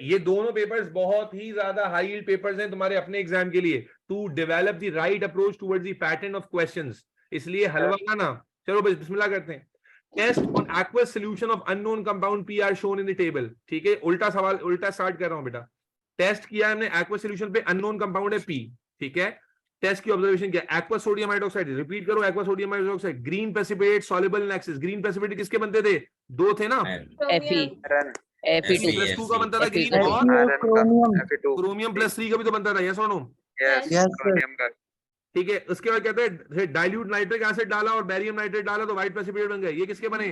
ये दोनों पेपर्स बहुत ही ज्यादा हाई यील्ड पेपर्स हैं तुम्हारे अपने एग्जाम के लिए, to develop the right approach towards the pattern of questions. इसलिए हलवा खाना। चलो बस बिस्मिल्लाह करते हैं। Test on aqueous solution of unknown compound P R shown in the table. ठीक है, उल्टा सवाल, उल्टा स्टार्ट कर रहा हूं बेटा। टेस्ट किया हमने एक्वस सॉल्यूशन पे, अननोन कंपाउंड है पी। ठीक है, टेस्ट की ऑब्जर्वेशन क्या, एक्वस सोडियम हाइड्रोक्साइड, रिपीट करो, aqueous sodium hydroxide, green precipitate soluble in excess. Green precipitate किसके बनते थे, दो थे ना, Fe+2 का बनता था ग्रीन, और क्रोमियम +3 का भी तो बनता था, यस और नो? ठीक है, उसके बाद कहते हैं डाइल्यूट नाइट्रिक एसिड डाला और बेरियम नाइट्रेट डाला तो व्हाइट प्रेसिपिटेट बन गए। ये किसके बने,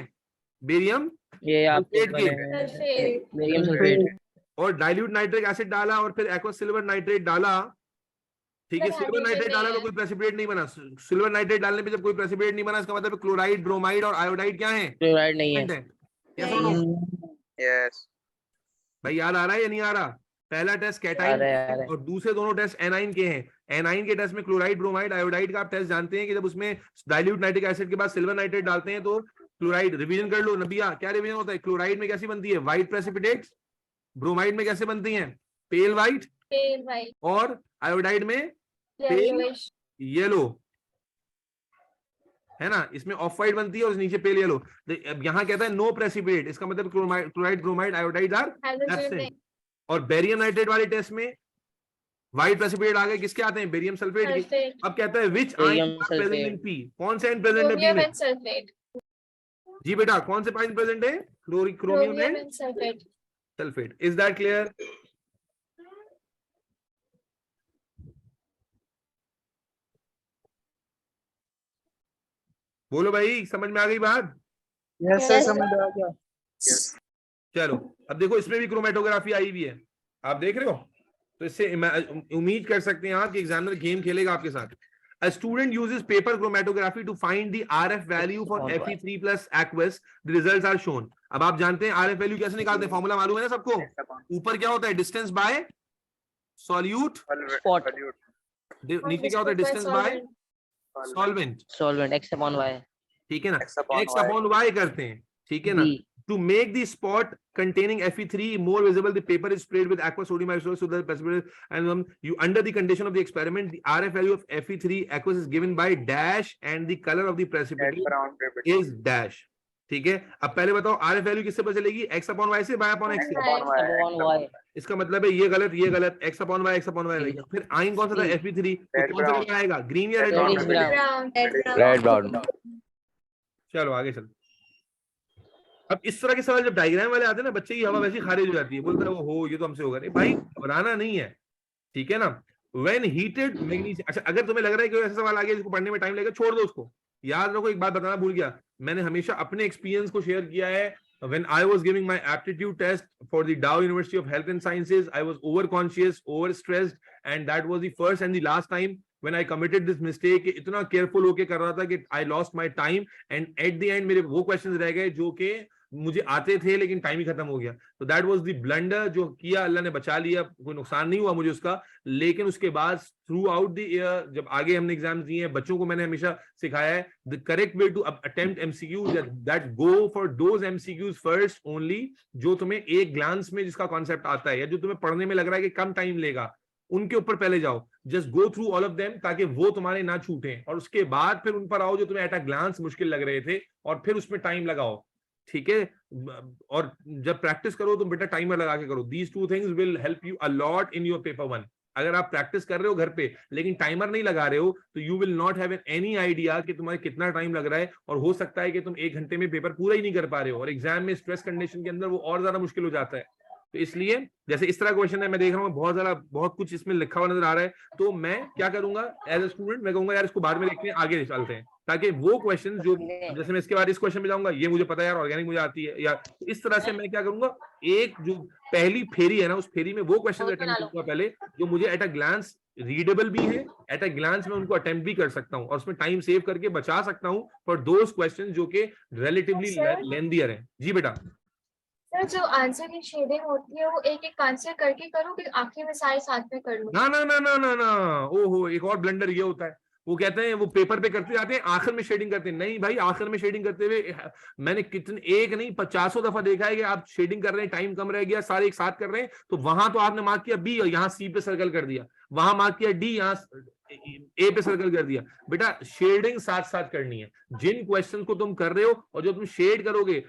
बेरियम सल्फेट के। और डाइल्यूट नाइट्रिक एसिड डाला और फिर एक्वस सिल्वर नाइट्रेट डाला। ठीक है, सिल्वर नाइट्रेट डाला तो कोई प्रेसिपिटेट नहीं बना। सिल्वर नाइट्रेट डालने पे जब कोई प्रेसिपिटेट नहीं बना, इसका मतलब क्लोराइड, ब्रोमाइड और आयोडाइड क्या है, क्लोराइड नहीं है। यस और नो? यस भाई, याद आ रहा है या नहीं आ रहा? पहला टेस्ट कैटाइन और दूसरे दोनों टेस्ट एनाइन के हैं। एनाइन के टेस्ट में क्लोराइड, ब्रोमाइड, आयोडाइड का आप टेस्ट जानते हैं कि जब उसमें डाइल्यूट नाइट्रिक एसिड के बाद सिल्वर नाइट्रेट डालते हैं तो क्लोराइड, रिवीजन कर लो नबिया, क्या रिवीजन होता है? क्लोराइड में कैसी बनती है, व्हाइट प्रेसिपिटेट। ब्रोमाइड में कैसे बनती है, पेल व्हाइट। और आयोडाइड में पेल येलो, है ना? इसमें ऑफ व्हाइट बनती है और नीचे पेल येलो। यहाँ कहता है नो प्रेसिपिटेट, इसका मतलब chloride, bromide, iodide are absent. और बेरियम नाइट्रेट वाले टेस्ट में व्हाइट प्रेसिपिटेट आ गए, किसके आते हैं, बेरियम सल्फेट के। अब कहता है विच आयन प्रेजेंट इन पी, कौन से आयन प्रेजेंट है पी में? जी बेटा, कौन से आयन प्रेजेंट है, chromium and sulphate. Is that clear? बोलो भाई, समझ में आ गई बात? यस सर, समझ आ गया। चलो अब देखो, इसमें भी क्रोमेटोग्राफी आई हुई है, आप देख रहे हो, तो इससे उम्मीद कर सकते हैं आप कि एग्जामिनर गेम खेलेगा आपके साथ। A student uses paper chromatography to find the RF value for Fe3 plus aqueous. The results are shown. अब आप जानते हैं RF वैल्यू कैसे निकालते हैं, फॉर्मूला मालूम है ना सबको? ऊपर क्या होता है, डिस्टेंस बाय सॉल्यूट स्पॉट, नीचे क्या होता है, distance by solvent, x upon y। ठीक है ना, x upon y करते हैं, ठीक है ना। To make the spot containing Fe3 more visible, the paper is sprayed with aqueous sodium hydroxide so that the precipitate, and you under the condition of the experiment, the RF value of Fe3 aqueous is given by dash and the color of the precipitate is dash। ठीक है, अब पहले बताओ RF value किससे पता चलेगी, x upon y से, y upon x से? इसका मतलब है ये गलत, ये गलत, x upon y, x upon y रहेगा। फिर आयन कौन सा था, Fe3, तो कौन सा कलर आएगा, ग्रीन या रेड ब्राउन? चलो आगे चलो। अब इस तरह के सवाल जब डायग्राम वाले आते हैं ना, बच्चे की हवा वैसी खारिज हो जाती है, बोलता है वो हो ये तो हमसे होगा नहीं। भाई घबराना नहीं है, ठीक है ना। व्हेन हीटेड मैग्नीशियम, अच्छा अगर तुम्हें लग रहा है कि ऐसा सवाल आ गया जिसको पढ़ने में टाइम लगेगा, छोड़ दो उसको। याद रखो, एक बात बताना भूल गया, मैंने हमेशा अपने एक्सपीरियंस को शेयर किया है। When I was giving my aptitude test for the Dow University of Health and Sciences, I was overconscious, overstressed, and that was the first and the last time when I committed this mistake। इतना careful होके कर रहा था कि I lost my time, and at the end मेरे वो questions रह गए जो कि मुझे आते थे लेकिन टाइम ही खत्म हो गया। तो दैट वाज द ब्लंडर जो किया, अल्लाह ने बचा लिया, कोई नुकसान नहीं हुआ मुझे उसका। लेकिन उसके बाद थ्रू आउट द ईयर जब आगे हमने एग्जाम दिए हैं, बच्चों को मैंने हमेशा सिखाया है the correct way to attempt MCQs, that go for those MCQs first only जो तुम्हें एक ग्लांस में जिसका कॉन्सेप्ट आता है या जो तुम्हें पढ़ने में लग रहा है कि कम टाइम लेगा, उनके ऊपर पहले जाओ। Just go through all of them ताकि वो तुम्हारे ना छूटे, और उसके बाद फिर उन पर आओ जो तुम्हें एट अ ग्लांस मुश्किल लग रहे थे, और फिर उसमें टाइम लगाओ, ठीक है। और जब प्रैक्टिस करो तो बेटा टाइमर लगा के करो। These two things will help you a lot in your paper 1। अगर आप प्रैक्टिस कर रहे हो घर पे लेकिन टाइमर नहीं लगा रहे हो तो you will not have any idea कि तुम्हारे कितना टाइम लग रहा है, और हो सकता है कि तुम 1 घंटे में पेपर पूरा ही नहीं कर पा रहे हो, और एग्जाम में स्ट्रेस कंडीशन के अंदर वो और ज्यादा मुश्किल हो जाता है। तो इसलिए जैसे इस तरह क्वेश्चन है, मैं देख रहा हूँ बहुत कुछ इसमें लिखा हुआ नजर आ रहा है, तो मैं क्या करूंगा एज ए स्टूडेंट, मैं कहूंगा यार इसको बाद में देखते हैं, आगे चलते हैं, ताकि वो क्वेश्चन जो जैसे मैं इसके बाद इस क्वेश्चन में जाऊंगा, ये मुझे पता है यार ऑर्गेनिक मुझे आती है, या इस तरह से मैं क्या करूंगा, एक जो पहली फेरी है ना उस फेरी में वो क्वेश्चन अटेम्प्ट करूंगा पहले जो मुझे एट अ ग्लांस रीडेबल भी है, एट अ ग्लांस में उनको अटेम्प्ट भी कर सकता हूँ और उसमें टाइम सेव करके बचा सकता हूँ फॉर दोज क्वेश्चन जो कि रिलेटिवली लेंथियर है। जी बेटा। सर जो आंसर की शेडिंग होती है वो एक एक आंसर करके करूं कि आखिर में सारे साथ में कर लूं? ना ना ना ना ना ना, ओहो, एक और ब्लंडर ये होता है, वो कहते हैं वो पेपर पे करते जाते हैं, आखिर में शेडिंग करते हैं। नहीं भाई, आखिर में शेडिंग करते हुए मैंने कितने, एक नहीं 50 दफा देखा है कि आप शेडिंग कर रहे हैं, टाइम कम रह गया, सारे एक साथ कर रहे हैं, तो वहां तो आपने मार्क किया बी और यहाँ सी पे सर्कल कर दिया, वहां मार्क किया डी, यहाँ ए पे सर्कल कर दिया। बेटा शेडिंग साथ साथ करनी है। जिन क्वेश्चन को तुम कर रहे हो और जो तुम शेड करोगे,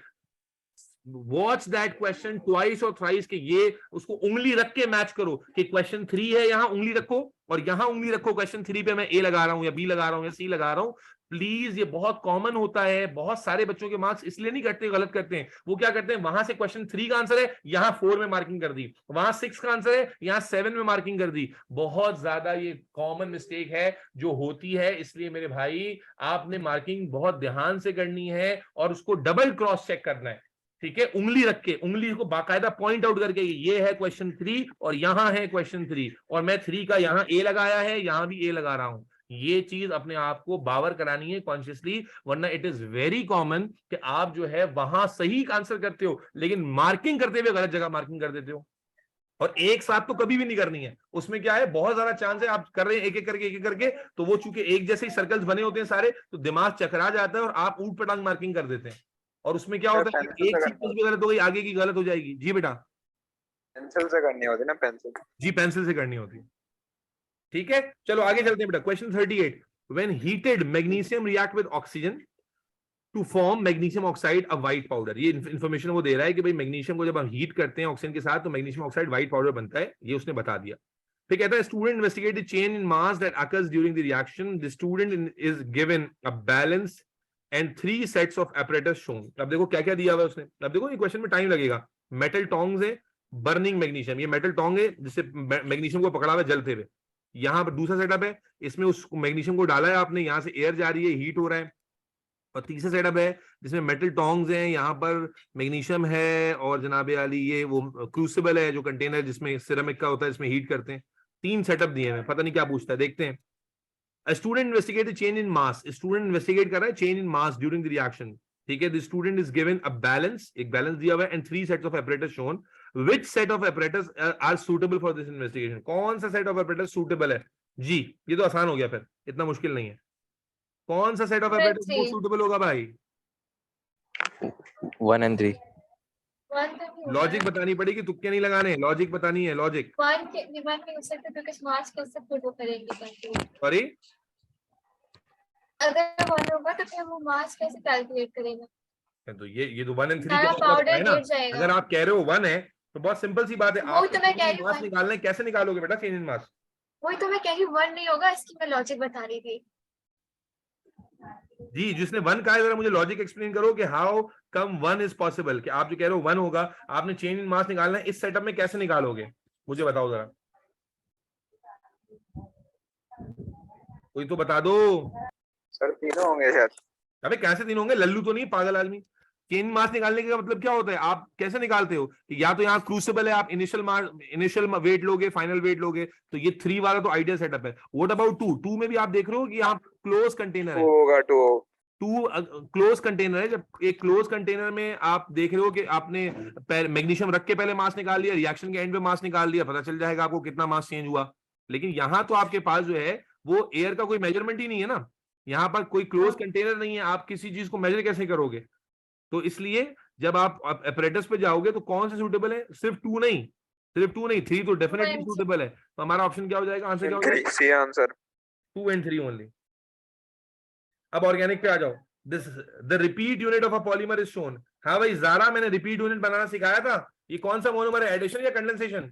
वॉच दैट क्वेश्चन ट्वाइस और थ्राइस, के ये उसको उंगली रख के मैच करो कि क्वेश्चन 3 है, यहां उंगली रखो और यहां उंगली रखो, क्वेश्चन 3 पे मैं ए लगा रहा हूं या बी लगा रहा हूं या सी लगा रहा हूं। प्लीज, ये बहुत कॉमन होता है, बहुत सारे बच्चों के मार्क्स इसलिए नहीं कटते, गलत करते हैं। वो क्या करते हैं, वहां से क्वेश्चन 3 का आंसर है, यहां 4 में मार्किंग कर दी, वहां 6 का आंसर है, यहां 7 में मार्किंग कर दी। बहुत ज्यादा ये कॉमन मिस्टेक है जो होती है। इसलिए मेरे भाई, आपने मार्किंग बहुत ध्यान से करनी है और उसको डबल क्रॉस चेक करना है, ठीक है, उंगली रख के, उंगली को बाकायदा पॉइंट आउट करके, ये है क्वेश्चन 3 और यहां है क्वेश्चन 3 और मैं 3 का यहां ए लगाया है, यहां भी ए लगा रहा हूं। ये चीज अपने आप को बावर करानी है कॉन्शियसली, वरना इट इज वेरी कॉमन कि आप जो है वहां सही आंसर करते हो लेकिन मार्किंग करते हुए गलत जगह मार्किंग कर देते हो। और एक साथ तो कभी भी नहीं करनी है, उसमें क्या है, बहुत ज्यादा चांस है आप कर रहे हैं एक एक करके, तो वो चूंकि एक जैसे ही सर्कल्स बने होते हैं सारे, तो दिमाग चकरा जाता है और आप ऊट पटांग मार्किंग कर देते हैं। और उसमें क्या होता है, एक सीक्वेंस भी गलत हो गई, आगे की गलत हो जाएगी। जी बेटा, पेंसिल से करनी होती है ना, पेंसिल। जी पेंसिल से करनी होती है, ठीक है। चलो आगे चलते हैं बेटा। Question 38, when heated magnesium react with oxygen to form magnesium oxide a white powder. ये इन्फॉर्मेशन वो दे रहा है कि भाई मैग्नीशियम को जब हम हीट करते हैं ऑक्सीजन के साथ तो मैग्नीशियम ऑक्साइड व्हाइट पाउडर बनता है, ये उसने बता दिया। फिर कहता है student investigate the change in mass that occurs during the reaction, the student is given a balance and 3 sets of apparatus shown. अब देखो क्या क्या दिया हुआ है उसने। अब देखो ये क्वेश्चन में टाइम लगेगा। मेटल टोंग्स है, बर्निंग मैग्नीशियम, ये मेटल टोंग है जिससे मैग्नीशियम को पकड़ा हुआ है जलते हुए। यहाँ पर दूसरा सेटअप है, इसमें उस मैग्नीशियम को डाला है आपने, यहाँ से एयर जा रही है, हीट हो रहा है। और तीसरा सेटअप है जिसमें मेटल टोंग्स हैं, यहाँ पर मैग्नीशियम है और जनाबे वाली ये वो क्रूसिबल है जो कंटेनर जिसमें सिरेमिक का होता है, इसमें हीट करते हैं। 3 सेटअप दिए हैं, पता नहीं क्या पूछता है, देखते हैं। A student investigate the change in mass. Student investigate कर रहा है change in mass during the reaction. ठीक है, the student is given a balance, एक balance दिया हुआ है and 3 sets of apparatus shown. Which set of apparatus are suitable for this investigation? कौन सा set of apparatus suitable है? जी, ये तो आसान हो गया, फिर इतना मुश्किल नहीं है। कौन सा set of apparatus most suitable होगा भाई? 1 and 3. लॉजिक बतानी पड़ेगी, तुक्के नहीं लगाने, लॉजिक बतानी है, लॉजिक। वन नहीं हो सकता क्योंकि मार्क्स को सब वो करेंगे। सॉरी, अगर 1 होगा तो फिर वो मार्क्स कैसे कैलकुलेट करेगा? तो ये तो 1 and 3 सारा का मतलब पाउडर है ना। गिर जाएगा। अगर आप कह रहे हो 1 है तो बहुत सिंपल सी बात है, वो आप तो मैं कह रही हूँ मास निकालना है, कैसे निकालोगे बेटा चेंज इन मास? वही तो मैं कह रही हूँ 1 नहीं होगा, इसकी मैं लॉजिक बता रही थी। जी, जिसने 1 कहा है जरा मुझे लॉजिक एक्सप्लेन करो कि हाउ कम 1 इज पॉसिबल, कि आप जो कह रहे हो 1 होगा, आपने चेंज इन मास निकालना है, इस सेटअप में कैसे निकालोगे मुझे बताओ जरा, कोई तो बता दो। सर तीनों होंगे शायद। अबे कैसे 3 होंगे, लल्लू तो नहीं, पागल आदमी। चेंज मास निकालने का मतलब क्या होता है, आप कैसे निकालते हो? या तो यहाँ क्रूसिबल है, आप इनिशियल वेट लोगे, फाइनल वेट लोगे, तो ये 3 वाला तो आइडियल सेटअप है। व्हाट अबाउट 2 में भी आप देख रहे हो कि यहाँ क्लोज कंटेनर है, होगा 2 क्लोज कंटेनर है। जब एक क्लोज कंटेनर में आप देख रहे हो कि आपने मैग्नीशियम रख के पहले मास निकाल लिया, रिएक्शन के एंड पे मास निकाल लिया, पता चल जाएगा आपको कितना मास चेंज हुआ। लेकिन यहाँ तो आपके पास जो है वो एयर का कोई मेजरमेंट ही नहीं है ना, यहाँ पर कोई क्लोज कंटेनर नहीं है, आप किसी चीज को मेजर कैसे करोगे? तो इसलिए जब आप apparatus पे जाओगे तो कौन सा सूटेबल है? सिर्फ 2 नहीं, 3 तो डेफिनेटली सूटेबल है। तो हमारा ऑप्शन क्या हो जाएगा, आंसर क्या हो जाएगा? C answer 2 and 3 only. अब ऑर्गेनिक पे आ जाओ। This the repeat unit of a polymer is shown. हाँ भाई ज़ारा, मैंने रिपीट यूनिट बनाना सिखाया था। ये कौन सा मोनोमर है, एडिशन या कंडेंसेशन?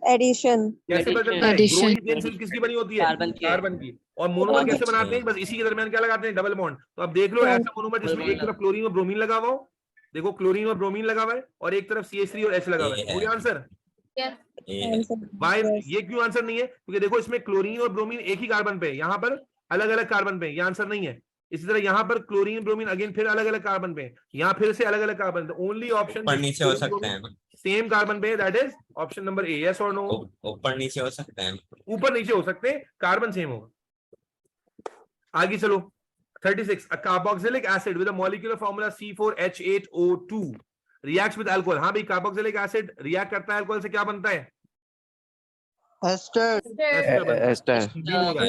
एडिशन। कैसे पता चलता है? ब्रोमीन चेन सिर्फ किसकी बनी होती है? कार्बन की। और मोनोमर कैसे बनाते हैं? बस इसी के दरमियान क्या लगाते हैं? Double bond. तो अब देख लो ऐसा मोनोमर जिसमें एक तरफ क्लोरीन और ब्रोमीन लगा हुआ हो, देखो क्लोरीन और ब्रोमीन लगा हुआ है, और एक तरफ CH3 और H लगा हुआ है। हो गया आंसर? भाई ये क्यों आंसर नहीं है? क्योंकि देखो इसमें क्लोरीन और ब्रोमीन एक ही कार्बन पे है, यहाँ पर अलग अलग कार्बन पे, ये आंसर नहीं है। इसी तरह यहाँ पर क्लोरीन ब्रोमीन अगेन फिर अलग अलग कार्बन पे, यहाँ फिर से अलग अलग कार्बन। ओनली ऑप्शन नीचे हो सकते हैं, सेम कार्बन पे, that is option number A. Yes और नो? ऊपर नीचे हो सकते हैं, ऊपर नीचे हो सकते हैं, कार्बन सेम होगा। आगे चलो 36, a carboxylic acid with a molecular formula C4H8O2 reacts with alcohol। हाँ भाई, कार्बोक्सिलिक एसिड रिएक्ट करता है अल्कोहल से, क्या बनता है? Ester. Ester Ester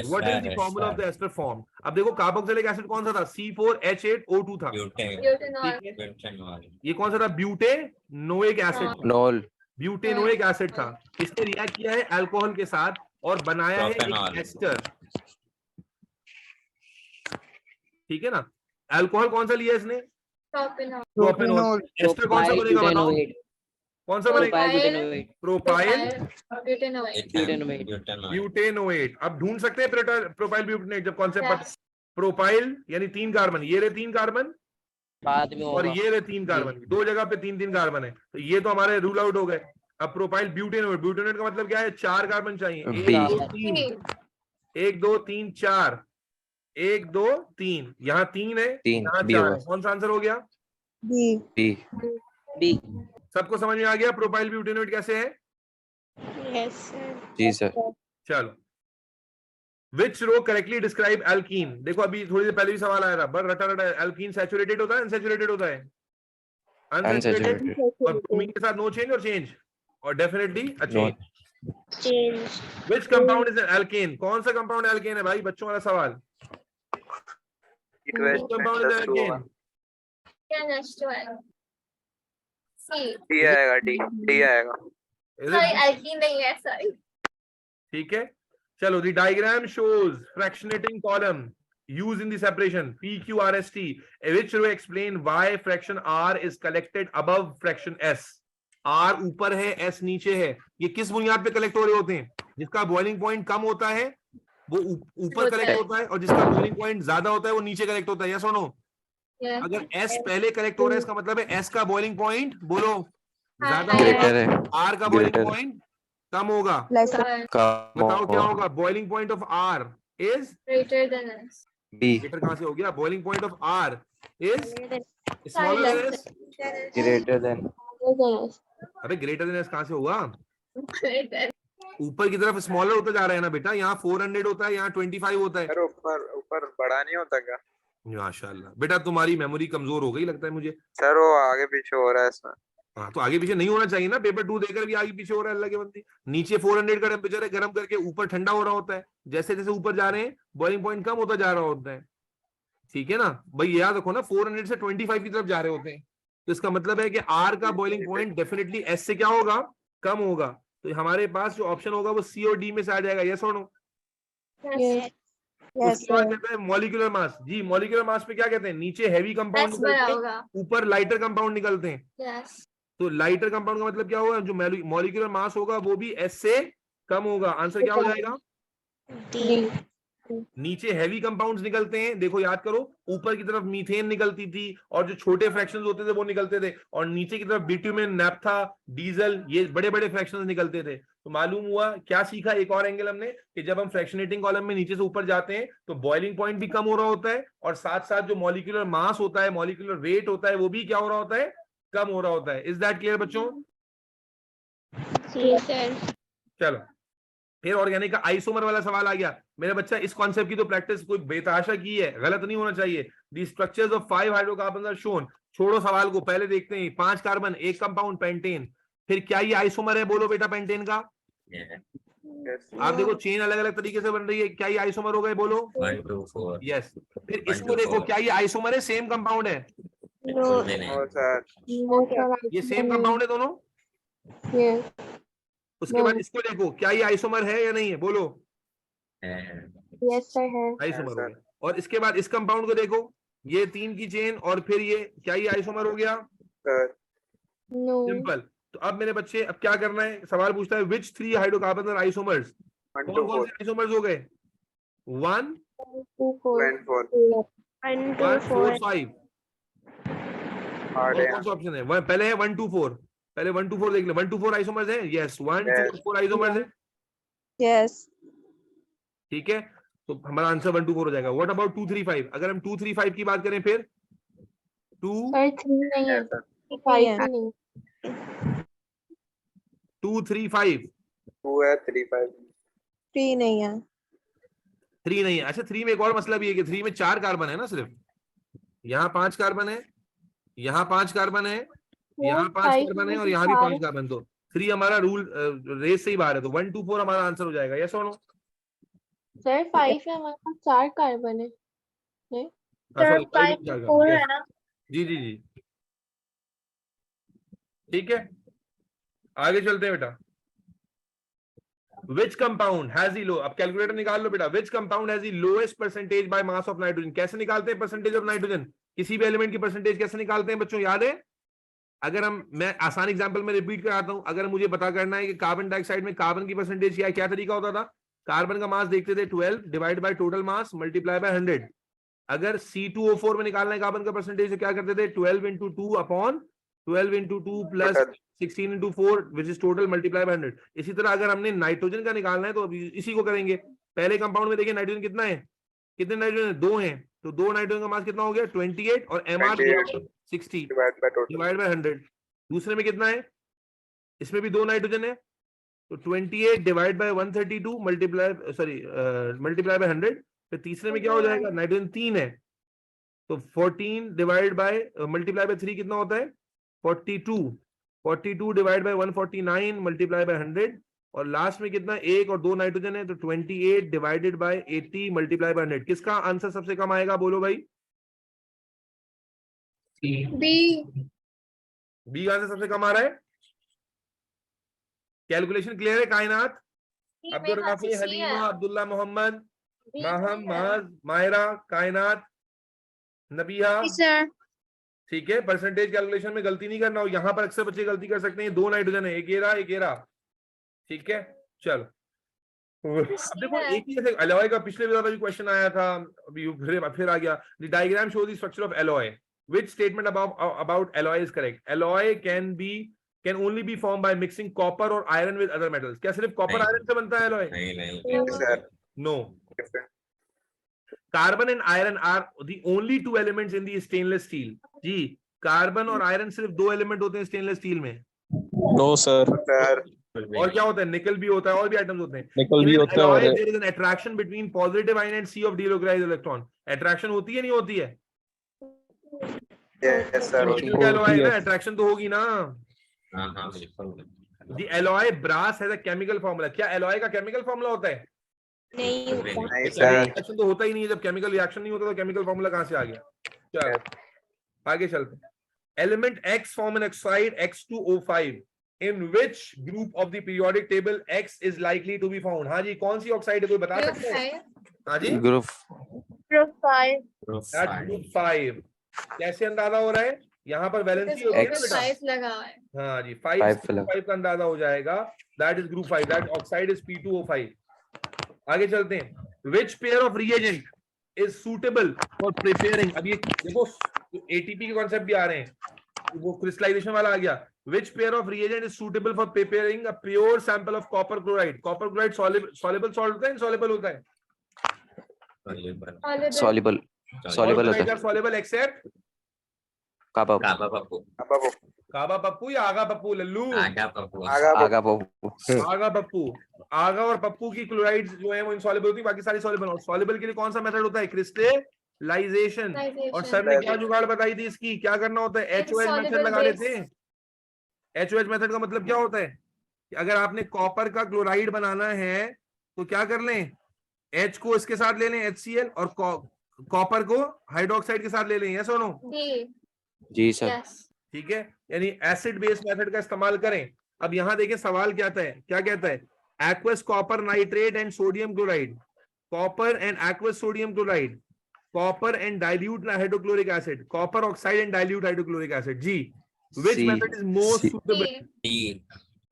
what is the formula of the ester form? अब देखो कार्बोक्सिलिक एसिड कौन सा था? C4H8O2 था, Butane. Butanol. ठीक है। Butanol. ये कौन सा था? Butanoic acid, Nol. Butanoic acid था। इसने रिएक्ट किया है अल्कोहल के साथ और बनाया है एक Propanol. एस्टर, ठीक है ना। अल्कोहल कौन सा लिया इसने? Propanol. प्रोपेनॉल। एस्टर कौन सा बनेगा बताओ? कौन सा बनेगा? Propyl Butanoate. Butanol. ब्यूटेनोएट। अब ढूंढ सकते हैं प्रोपाइल ब्यूटेनोएट जब कॉन्सेप्ट पता। प्रोपाइल यानी 3 कार्बन, ये रहे 3 कार्बन बाद में और होगा। ये रहे 3 कार्बन, 2 जगह पे 3 कार्बन है, तो ये तो हमारे रूल आउट हो गए। अब प्रोपाइल ब्यूटेनोएट, ब्यूटेनोएट का मतलब क्या है? 4 कार्बन चाहिए। 1 2 3 1 2 3 4 1 2 3, यहाँ 3 है, यहाँ 4 है। कौन सा आंसर हो गया? B. सबको समझ में आ गया प्रोपाइल ब्यूटेनोएट कैसे है? जी सर। चलो, Which row correctly describe alkene? देखो अभी थोड़ी देर पहले भी सवाल आया था, बट रटा रटा। alkene सैचुरेटेड होता है, अनसैचुरेटेड होता है? अनसैचुरेटेड। और ब्रोमीन के साथ नो चेंज और चेंज और definitely a change. Which compound is an alkane? कौन सा कंपाउंड एल्केन है भाई? बच्चों वाला सवाल। Which compound is an alkane? N-H2L. C. D आएगा, डी आएगा। Is Sorry, it? alkene नहीं है, sorry. ठीक है, चलो। The diagram shows fractionating column used in the separation PQRST. Which row explain why fraction R is collected above fraction S? R ऊपर है, S नीचे है। ये किस बुनियाद पे कलेक्ट हो रहे होते हैं? जिसका बॉइलिंग पॉइंट कम होता है वो ऊपर कलेक्ट होता है और जिसका बॉइलिंग पॉइंट ज्यादा होता है वो नीचे कलेक्ट होता है। यस और नो? Yeah. अगर S पहले कलेक्ट हो रहा है इसका मतलब है S का बॉइलिंग पॉइंट बोलो ज्यादा ग्रेटर होगा, है। R का बॉइलिंग Greater. पॉइंट कम होगा। का बताओ क्या होगा? Boiling point of R is Greater than S. Be greater. कहां से हो गया? Boiling point of R is smaller than S। Greater than अबे ग्रेटर देन S कहां से हुआ? Greater. ऊपर की तरफ स्मॉलर होता जा रहा है ना बेटा। यहाँ 400 होता है, यहाँ 25 होता है। सर ऊपर बड़ा नहीं होता क्या? माशाल्लाह बेटा, तुम्हारी मेमोरी कमजोर हो गई लगता है मुझे। सर वो आगे पीछे हो रहा है इसमें। हाँ तो आगे पीछे नहीं होना चाहिए ना, पेपर 2 देकर भी आगे पीछे हो रहा है। अल्लाह के बंदी, नीचे 400 का टेम्परेचर है, गर्म करके ऊपर ठंडा हो रहा होता है। जैसे जैसे ऊपर जा रहे हैं बॉइलिंग पॉइंट कम होता जा रहा होता है, ठीक है ना भाई? याद रखो ना, 400 से 25 की तरफ जा रहे होते हैं, तो इसका मतलब है कि आर का बॉइलिंग पॉइंट डेफिनेटली एस से क्या होगा? कम होगा। तो हमारे पास जो ऑप्शन होगा वो सी और डी में से आ जाएगा। यस और नो? Yes. उसके बाद कहते हैं मॉलिक्यूलर मास। जी, मॉलिक्यूलर मास पे क्या कहते हैं? नीचे हैवी कंपाउंड S बड़ा निकलते हैं, होगा. ऊपर लाइटर कंपाउंड निकलते हैं। Yes. तो लाइटर कंपाउंड का मतलब क्या होगा? जो मॉलिक्यूलर मास होगा वो भी एस से कम होगा। आंसर क्या हो जाएगा? D. नीचे हैवी कंपाउंड्स निकलते हैं, देखो याद करो, ऊपर की तरफ मीथेन निकलती थी और जो छोटे फ्रैक्शंस होते थे वो निकलते थे, और नीचे की तरफ बिट्यूमेन, नैप्था, डीजल, ये बड़े बड़े फ्रैक्शंस निकलते थे। तो मालूम हुआ क्या सीखा? एक और एंगल हमने कि जब हम फ्रैक्शनेटिंग कॉलम में नीचे से ऊपर जाते हैं तो बॉइलिंग पॉइंट भी कम हो रहा होता है और साथ साथ जो मॉलिक्यूलर मास होता है, मॉलिक्यूलर वेट होता है, वो भी क्या हो रहा होता है? कम हो रहा होता है। इज दैट क्लियर बच्चों? चलो, फिर ऑर्गेनिक का आइसोमर वाला सवाल आ गया। मेरे बच्चा, इस कॉन्सेप्ट की तो प्रैक्टिस कोई बेतहाशा की है, गलत नहीं होना चाहिए। The structures of 5 hydrocarbon are shown. छोड़ो सवाल को, पहले देखते हैं। 5 कार्बन, एक कंपाउंड पेंटेन। फिर क्या ये आइसोमर है? बोलो बेटा पेंटेन का। आप देखो चेन अलग अलग तरीके से बन रही है, क्या ये आइसोमर हो गए? बोलो 1 2 4 यस। फिर इसको देखो, क्या ये आइसोमर है? सेम कंपाउंड है? सर ये सेम कंपाउंड है दोनों। उसके बाद इसको देखो, क्या ये आइसोमर है या नहीं है? बोलो Yes, sir. आइसोमर हो गया। और इसके बाद इस कंपाउंड को देखो, ये 3 की चेन और फिर ये, क्या ये आइसोमर हो गया? Sir No. सिंपल। तो अब मेरे बच्चे, अब क्या करना है? सवाल पूछता है विच 3 हाइड्रोकार्बन आर आइसोमर्स? 1 कौन 2 कौन से 4 आइसोमर्स हो गए? 1 2, 4. 1 4 1 4 5। हार्ड है। कौन सा ऑप्शन है? पहले है 1 2 4। पहले 1 2 4 देख ले। 1 2 4 आइसोमर्स है? यस, 1 2 4 आइसोमर्स है। Yes. ठीक है, तो हमारा आंसर 1 2 4 हो जाएगा। What about 2 3 5? अगर हम 2 3 5 की बात करें, फिर 2 Sir, 3 नहीं है. 5 नहीं. 2 3 5 2 है 3 5 3 नहीं है. 3 नहीं है। अच्छा, 3 में एक और मसला भी है कि 3 में 4 कार्बन है ना सिर्फ। यहाँ 5 कार्बन है, यहाँ 5 कार्बन है, यहाँ 5 कार्बन है और यहाँ भी 5 कार्बन। तो 3 हमारा रूल रेस से ही बाहर है, तो 1 2 4 हमारा आंसर हो जाएगा। यस और नो? सर 5 है, हमारे पास 4 कार्बन है। सॉरी 5 5 4 है ना? जी जी जी, ठीक है, आगे चलते हैं बेटा। Which compound has the low, अब कैलकुलेटर निकाल लो बेटा। Which compound has the lowest percentage by mass of nitrogen? कैसे निकालते हैं परसेंटेज ऑफ नाइट्रोजन? किसी भी एलिमेंट की परसेंटेज कैसे निकालते हैं बच्चों, याद है? अगर मैं आसान एग्जांपल में रिपीट कराता हूं, अगर मुझे पता करना है कि कार्बन डाइऑक्साइड में कार्बन की परसेंटेज क्या तरीका होता था? कार्बन का मास देखते थे 12 divide by total mass multiply by 100। अगर C2O4 में निकालना है कार्बन का परसेंटेज तो क्या करते थे? 12 into 2 upon 12 into 2 plus 16 into 4 which is total multiply by 100। इसी तरह अगर हमने नाइट्रोजन का निकालना है तो अभी इसी को करेंगे। पहले कंपाउंड में देखिए नाइट्रोजन कितना है, कितने नाइट्रोजन है? 2 हैं, तो 2 नाइट्रोजन का मास कितना हो गया? 28 और MR 60 डिवाइड बाय 100। दूसरे में कितना है? इसमें भी 2 नाइट्रोजन है, तो 28 डिवाइड बाय 132 मल्टीप्लाई बाय 100। फिर तीसरे में क्या हो जाएगा? नाइट्रोजन 3 है, तो 14 डिवाइड बाय मल्टीप्लाई बाय 3 कितना होता है? 42 डिवाइड बाय 149 मल्टीप्लाई बाय 100। और लास्ट में कितना? 1 और 2 नाइट्रोजन है, तो 28 डिवाइडेड बाय 80 मल्टीप्लाई बाय 100। किसका आंसर सबसे कम आएगा, बोलो भाई? बी का आंसर सबसे कम आ रहा है। कैलकुलेशन क्लियर है कायनात? अब्दुल राफी, हलीमा, अब्दुल्ला, मोहम्मद, माहम, माज, मायरा, कायनात, नबिया, ठीक है। परसेंटेज कैलकुलेशन में गलती नहीं करना हो, यहाँ पर अक्सर बच्चे गलती कर सकते हैं। 2 नाइट्रोजन है, एक ये रहा, ठीक है। चलो अब देखो एक ही जैसे एलॉय का पिछले भी क्वेश्चन आया था, अभी फिर आ गया। The diagram shows the structure of alloy, which statement about alloy is correct? Alloy can only be form by mixing copper और आयरन विद अदर मेटल्स। क्या सिर्फ कॉपर आयरन से बनता है एलॉय? नहीं no, carbon and iron are the only 2 elements in the stainless steel. जी, carbon और iron सिर्फ 2 एलिमेंट होते हैं स्टेनलेस स्टील में। नो सर, और क्या होता है? निकल भी होता है, और भी आइटम्स होते हैं। निकल भी होता है। और there is an attraction between positive ion and sea of delocalized electron. Attraction होती है नहीं होती है? यस सर, एलॉय ना, अट्रैक्शन तो होगी ना। हाँ हाँ बिल्कुल। The alloy brass has a chemical formula. क्या एलॉय का केमिकल फार्मूला होता है? नहीं होता। नहीं सर, रिएक्शन तो होता ही नहीं है। जब केमिकल रिएक्शन नहीं होता तो केमिकल फार्मूला कहां से आ गया? चलो आगे चलते हैं। Element X form an oxide X2O5 in which group of the periodic table X is likely to be found? हाँ जी, कौन सी ऑक्साइड है, कोई बता सकते हैं? हाँ जी, ग्रुप Group 5 ग्रुप 5। कैसे अंदाजा हो रहा है? यहाँ पर वैलेंसी होती है ना बेटा। 5 लगा है। हाँ जी, 5 का अंदाजा हो जाएगा। That is group 5, that oxide is P2O5। आगे चलते हैं। Which pair of reagent is suitable for preparing? अब ये देखो एटीपी के कॉन्सेप्ट भी आ रहे हैं, वो क्रिस्टलाइजेशन वाला आ गया। Which pair of reagent is suitable for preparing a pure sample of copper chloride? Copper chloride soluble salt होता है, insoluble होता है? Soluble होता है। Soluble except काबा काबा पप्पू या आगा पप्पू? लल्लू, आगा पप्पू। आगा पप्पू। आगा और पप्पू की क्लोराइड जो है वो इनसॉल्युबल होती है, बाकी सारी सॉल्युबल। और सॉल्युबल के लिए कौन सा मेथड होता है? क्रिस्टलाइजेशन। और सर ने क्या जुगाड़ बताई थी इसकी? क्या करना होता है? HOH मेथड लगा लेते हैं। HOH मेथड का मतलब क्या होता है कि अगर आपने कॉपर का क्लोराइड बनाना है तो क्या कर लें? H को इसके साथ ले लें HCl, और कॉपर को हाइड्रोक्साइड के साथ ले लें। यस और नो? जी सर। ठीक है, यानी एसिड बेस मेथड का इस्तेमाल करें। अब यहां देखें सवाल क्या कहता है? Aqueous copper nitrate and sodium chloride, copper and aqueous sodium chloride, copper and dilute hydrochloric acid, copper oxide and dilute hydrochloric acid. जी, which method is most suitable?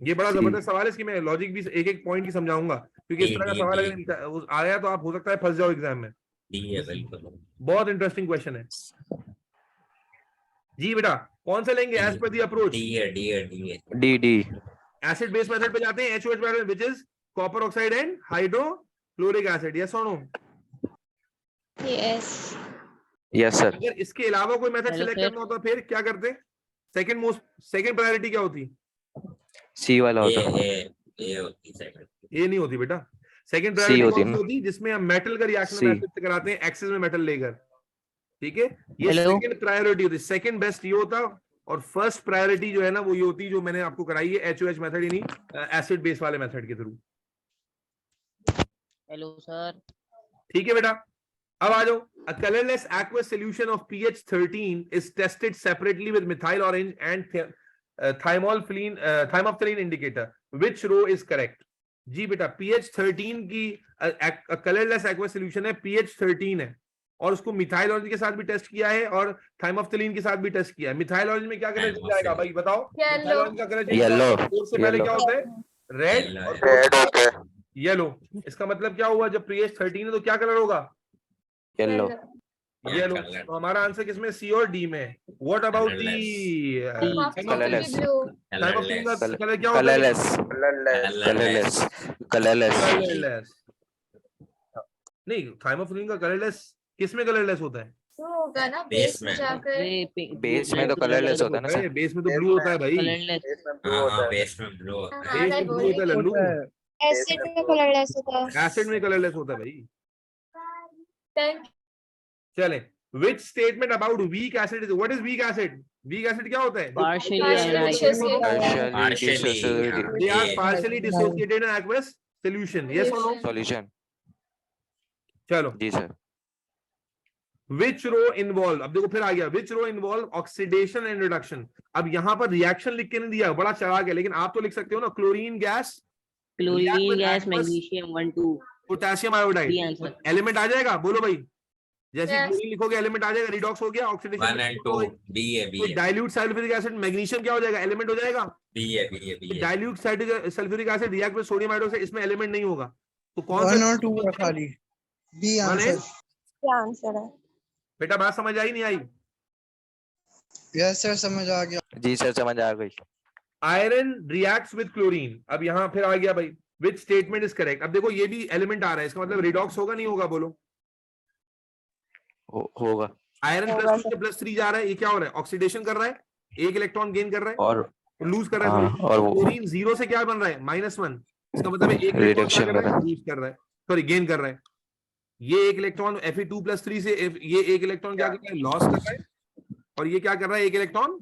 ये बड़ा जबरदस्त सवाल है, इसकी मैं लॉजिक भी एक एक पॉइंट की समझाऊंगा, क्योंकि इस तरह का सवाल अगर आया तो आप हो सकता है फंस जाओ एग्जाम में। बहुत इंटरेस्टिंग क्वेश्चन है जी। बेटा कौन सा लेंगे एज पर the approach? D acid base method पे जाते हैं, HOH method which is copper oxide and hydrochloric acid. Yes और नो? Yes sir. अगर इसके अलावा कोई मेथड सिलेक्ट करना होता फिर क्या करते? सेकंड प्रायोरिटी क्या होती? सी वाला होता। ये नहीं होती बेटा। सेकंड प्रायोरिटी कौन सी होती? जिसमें हम मेटल का रिएक्शन कराते हैं एक्सिस में मेटल लेकर। ठीक है, ये सेकंड प्रायोरिटी होती है। सेकंड बेस्ट ये होता, और फर्स्ट प्रायोरिटी जो है ना वो ये होती है जो मैंने आपको कराई है HOH मेथड यानी एसिड बेस वाले मेथड के थ्रू। Hello sir. ठीक है बेटा, अब आ जाओ। A colorless aqueous solution of pH 13 is tested separately with methyl orange and thymolphylline indicator. Which row is correct? जी बेटा, pH 13 की colorless aqueous solution है, pH 13 है, और उसको मिथाइल ऑरेंज के साथ भी टेस्ट किया है और थाइमोफ्थिलीन के साथ भी टेस्ट किया है। मिथाइल ऑरेंज में क्या कलर चेंज आएगा भाई बताओ? मिथाइल ऑरेंज का कलर चेंज येलो। से पहले क्या होता है? रेड और रेड होता है। येलो। इसका मतलब क्या हुआ, जब pH 13 है तो क्या कलर होगा? येलो। येलो। तो हमारा आंसर किसमें? सी और डी में। What about the Colorless. थाइमोफ्थिलीन का कलर क्या होता है? कलरलेस। कलरलेस। कलरलेस। कलरलेस। नहीं, थाइमोफ्थिलीन का कलरलेस किसमें कलरलेस होता है? वो होगा ना बेस बेस में में। जाकर। बेस में तो कलरलेस होता है ना सर। बेस में तो ब्लू होता है भाई। कलरलेस। इसमें ब्लू होता है। बेस में ब्लू होता है। बेस में ब्लू होता है लल्लू। एसिड में कलरलेस होता है। एसिड में कलरलेस होता है भाई। Thank चले, which statement about weak acid is what is weak acid? Weak acid क्या होता है? Partially Partially dissociated. They are partially dissociated in aqueous solution. Yes or no? Solution. चलो, जी सर। which row involve, अब देखो फिर आ गया, which row involve oxidation and reduction. अब यहाँ पर रिएक्शन लिख के नहीं दिया, बड़ा चढ़ा गया, लेकिन आप तो लिख सकते हो ना, chlorine gas, chlorine gas, aqueous- magnesium 1 2 potassium D iodide, answer. Element आ जाएगा? बोलो भाई, जैसे Yes. क्लोरीन लिखोगे एलिमेंट आ जाएगा, रिडॉक्स हो गया, 1 ऑक्सीडेशन and 2 B है B है डाइल्यूट सल्फ्यूरिक एसिड मैग्नीशियम क्या हो जाएगा? एलिमेंट हो जाएगा। B है dilute sulphuric acid react with sodium hydroxide, इसमें एलिमेंट नहीं होगा, तो कौन सा? 1 और 2 है खाली। B One answer. is- क्या आंसर है? बेटा बात समझ आई नहीं आई? यस सर समझ आ गया। जी सर समझ आ गई। Iron reacts with chlorine. अब यहाँ फिर आ गया भाई, विच स्टेटमेंट इज करेक्ट? अब देखो ये भी एलिमेंट आ रहा है, इसका मतलब रिडॉक्स होगा नहीं होगा? बोलो। होगा। आयरन प्लस 2 से +3 जा रहा है, ये क्या हो रहा है? ऑक्सीडेशन कर रहा है, एक इलेक्ट्रॉन गेन कर रहा है और लूज कर रहा है। हाँ, और वो क्लोरीन 0 से क्या बन रहा है? -1। इसका मतलब है एक Reduction कर रहा है। लूज कर रहा है, सॉरी गेन कर रहा है। ये एक इलेक्ट्रॉन Fe2+3 से ये एक इलेक्ट्रॉन क्या कर रहा है? लॉस कर रहा है, और ये क्या कर रहा है? एक इलेक्ट्रॉन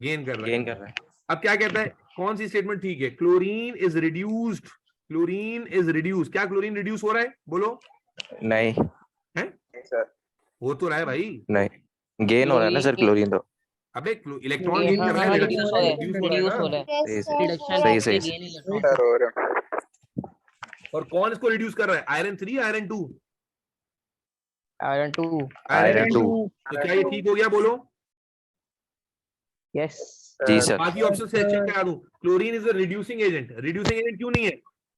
गेन कर रहा है। गेन कर रहा है। अब क्या कहता है, कौन सी स्टेटमेंट ठीक है? Chlorine is reduced, chlorine is reduce. क्या क्लोरीन रिड्यूस हो रहा है? बोलो। नहीं सर हो तो रहा है भाई। नहीं, गेन हो रहा है ना सर क्लोरीन तो। अबे इलेक्ट्रॉन गेन कर रहा है, रिड्यूस हो रहा है, reduce हो रहा है रिड्यूस ना। हो रहा है। Yes, sir, रिडक्शन सही, से सही। Gain electron. सर हो रहा है। और कौन इसको रिड्यूस कर रहा है? Iron 3 iron 2? आयरन 2। आयरन 2। तो क्या ये ठीक हो गया? बोलो। यस। जी सर। बाकी ऑप्शन से चेक करा दूं। Chlorine is a reducing agent. Reducing agent क्यों नहीं है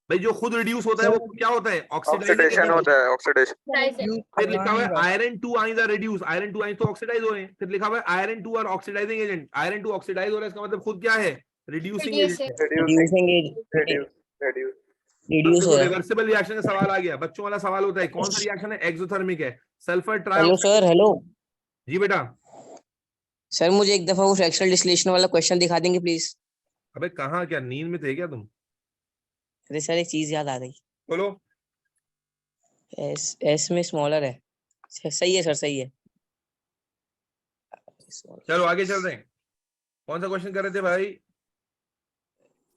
भाई? जो खुद रिड्यूस होता है वो क्या होता है? ऑक्सीडेशन होता है, ऑक्सीडेशन। you. फिर लिखा हुआ है iron 2 ions are reduce, iron 2 ions तो ऑक्सीडाइज हो रहे हैं। फिर लिखा हुआ है iron 2 are oxidizing agent, iron 2 oxidize हो रहा है, इसका मतलब खुद क्या है? Reducing Reducing. Agent. Reducing reduce reduce हो रहा है। रिवर्सिबल रिएक्शन का सवाल आ गया, बच्चों वाला सवाल होता है, कौन सा रिएक्शन है? एक्सोथर्मिक है। Sulphur hello trioxide. Sir. Hello जी बेटा। सर, मुझे एक दफा वो फ्रैक्शनल डिस्टिलेशन वाला क्वेश्चन दिखा देंगे प्लीज? अबे कहाँ, क्या नींद में थे क्या तुम? अरे सर, एक चीज याद आ गई। बोलो। एस में स्मॉलर है। सही है सर, सही है। चलो आगे चल रहे हैं। कौन सा क्वेश्चन कर रहे थे भाई?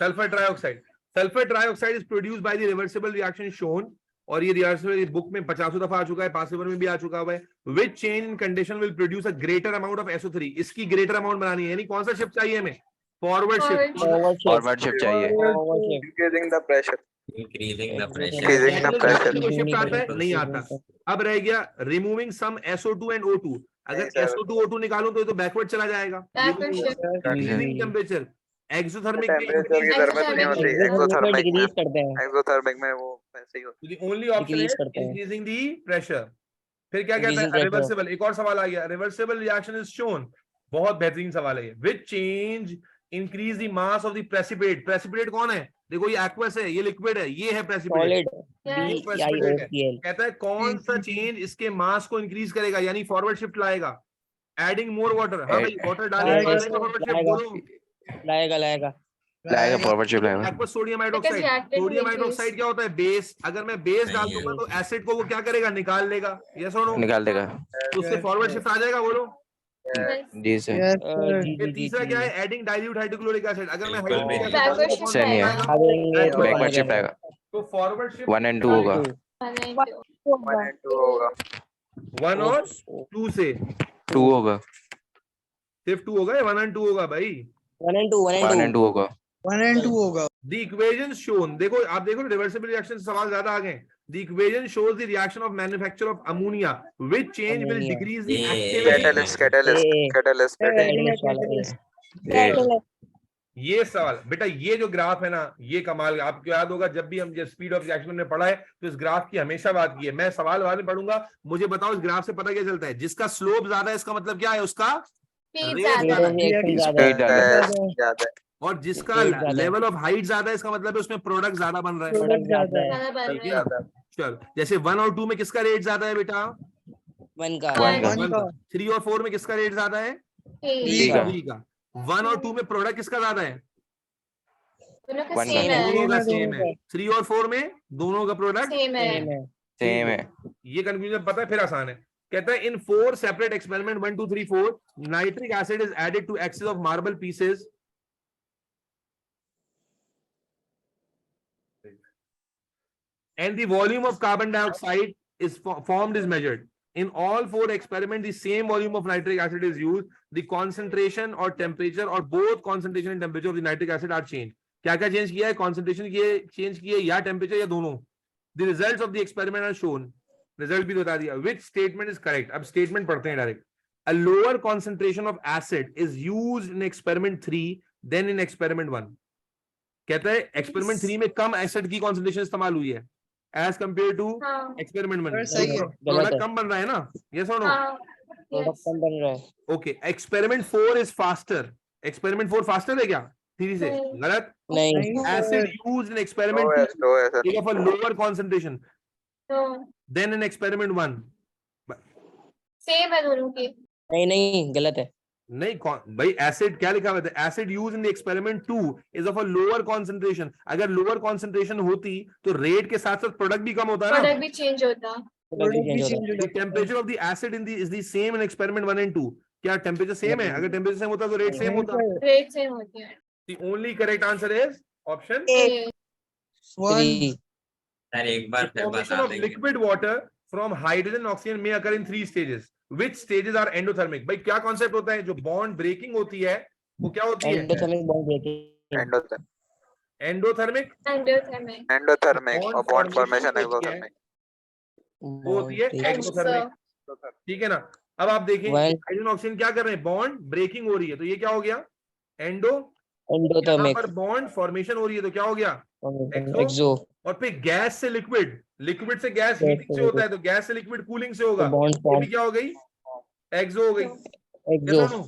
Sulphur trioxide. Sulphur trioxide is produced by the reversible reaction shown, और ये रिवर्सिबल बुक में 50 दफा आ चुका है, पास पेपर में भी आ चुका हुआ है। Which chain in condition will produce a greater amount of SO3? इसकी ग्रेटर अमाउंट बनानी है, यानी कौन सा शिफ्ट चाहिए हमें? Forward shift. फॉरवर्ड शिफ्ट चाहिए। Increasing the pressure. Increasing the pressure. Increasing the pressure. Shift आता है? नहीं आता। अब रह गया removing some SO2 and O2। अगर नहीं सर। SO2 O2 निकालूं तो ये तो बैकवर्ड चला जाएगा। Backward shift. Increasing temperature. Exothermic temperature की जरूरत नहीं होती, एक्सोथर्मिक में। डिक्रीज करते हैं। एक्सोथर्मिक में वो ऐसे ही होता The only option Decrease is करते हैं। increasing the pressure. फिर क्या कहता Increasing है? pressure. रिवर्सिबल। एक और सवाल आ गया, रिवर्सिबल रिएक्शन इज शोन। बहुत बेहतरीन सवाल है ये। Which change increase the mass of the precipitate? Precipitate कौन है? देखो ये एक्वस है, ये लिक्विड है, ये है प्रेसिपिटेट। Solid Yes. BiOCl। कहता है कौन सा चेंज इसके मास को इंक्रीज करेगा, यानी फॉरवर्ड शिफ्ट लाएगा? Adding more water. हाँ भाई, वाटर लाएगा, डालेगा फॉरवर्ड शिफ्ट। लाएगा। बोलो। लाएगा लाएगा फॉरवर्ड शिफ्ट लाएगा। Aqueous sodium Because hydroxide. reacted to sodium increase. Hydroxide क्या होता है? बेस। अगर मैं बेस नहीं डाल है। दूंगा तो एसिड को वो क्या करेगा? निकाल लेगा। यस और नो? निकाल देगा। तो उससे फॉरवर्ड शिफ्ट आ जाएगा। बोलो। जी सर। Yes, sir. फिर तीसरा क्या है, एडिंग डाइल्यूट हाइड्रोक्लोरिक एसिड। अगर मैं बिल्कुल भी हाइड्रोक्लोरिक नहीं। एसिड Backward shift को नहीं है। आएगा। बैकवर्ड शिफ्ट आएगा। तो फॉरवर्ड शिफ्ट 1 and 2 होगा। 1 and 2 1 and 2 होगा। 1 और 2 से 2 होगा। सिर्फ 2 होगा या 1 and 2 होगा भाई? 1 and 2 1 and 2 होगा। 1 and 2 होगा। The equation shown, देखो आप देखो रिवर्सिबल रिएक्शन से सवाल ज्यादा आ गए। The equation shows the reaction of manufacture of ammonia, which change will Ammonia. decrease the Yeah. activity. Catalyst. ये सवाल बेटा, ये जो ग्राफ है ना, ये कमाल, आपको याद होगा जब भी हम स्पीड ऑफ रिएक्शन में पढ़ा है तो इस ग्राफ की हमेशा बात की है। मैं सवाल बाद में पढ़ूंगा, मुझे बताओ इस ग्राफ से पता क्या चलता है? जिसका स्लोप ज्यादा है इसका मतलब क्या है? उसका speed rate ज्यादा ज्यादा है। स्पीड ज्यादा है। ज्यादा। और जिसका Rate ज्यादा है। लेवल ऑफ हाइट ज्यादा है इसका मतलब है उसमें प्रोडक्ट ज्यादा बन रहा है। प्रोडक्ट ज्यादा है। ज्यादा बन ठीक है रहा ना? चल, जैसे 1 और 2 में किसका रेट ज्यादा है बेटा? 1 का। 1 का। 1 का। 3 और 4 में किसका रेट ज्यादा है? है। 3 का। 3 का। 1 और 2 में प्रोडक्ट किसका ज्यादा है? दोनों का 1 का। सेम है। दोनों का सेम है। 3 और 4 में दोनों का प्रोडक्ट सेम है। सेम है। ये कंफ्यूजन पता है, फिर आसान है। कहता है in 4 separate experiment 1 2 3 4 nitric acid is added to excess of marble pieces and the volume of carbon dioxide is formed is measured. In all 4 experiments, the same volume of nitric acid is used. The concentration or temperature or both concentration and temperature of the nitric acid are changed. क्या क्या change किया है? concentration change किए या temperature या दोनों? The results of the experiment are shown. Result भी बता दिया. Which statement is correct? अब statement पढ़ते हैं direct. A lower concentration of acid is used in experiment 3 than in experiment 1. कहता है experiment 3 में कम acid की concentration इस्तेमाल हुई है as compared to हाँ experiment 1. सही है। प्रोडक्ट कम बन रहा है ना? Yes or no? हाँ प्रोडक्ट yes. कम बन रहा है। Okay. Experiment 4 is faster. Experiment 4 faster है क्या? 3 से? नहीं। गलत. नहीं। Acid used in experiment Slow है 2 sir। is of a lower concentration तो than in experiment 1. सेम है दोनों की। नहीं नहीं गलत है। नहीं भाई, एसिड क्या लिखा हुआ था? Acid use in the experiment 2 is of a lower concentration. अगर लोअर कंसंट्रेशन होती तो रेट के साथ साथ प्रोडक्ट भी कम होता ना। प्रोडक्ट भी चेंज होता। The temperature of the acid is the same in experiment 1 and 2। क्या टेम्परेचर सेम है? अगर टेम्परेचर सेम होता तो रेट सेम होता। रेट सेम होती है। The only correct answer is option A। 3। Sir एक बार फिर formation बता of देंगे। liquid water from hydrogen and oxygen may occur in 3 stages. Which stages are endothermic? भाई क्या कॉन्सेप्ट होता है? जो बॉन्ड ब्रेकिंग होती है वो क्या होती है? Endothermic bond breaking. Endothermic. Endothermic. Endothermic और बॉन्ड formation फॉर्मेशन होती है, एक्सोथर्मिक। वो होती है एक्सोथर्मिक। ठीक है ना? अब आप देखें हाइड्रोजन ऑक्सीजन क्या कर रहे हैं? बॉन्ड ब्रेकिंग हो रही है तो ये क्या हो गया? यहाँ एंडोथर्मिक। पर बॉन्ड फॉर्मेशन हो रही है तो क्या हो गया? एक्सो। और फिर गैस से लिक्विड, लिक्विड से गैस हीटिंग से होता है तो गैस से लिक्विड कूलिंग से होगा। बॉन्ड ये फॉर्म भी क्या हो गई? एक्सो हो गई। एक्सो। Yes or no?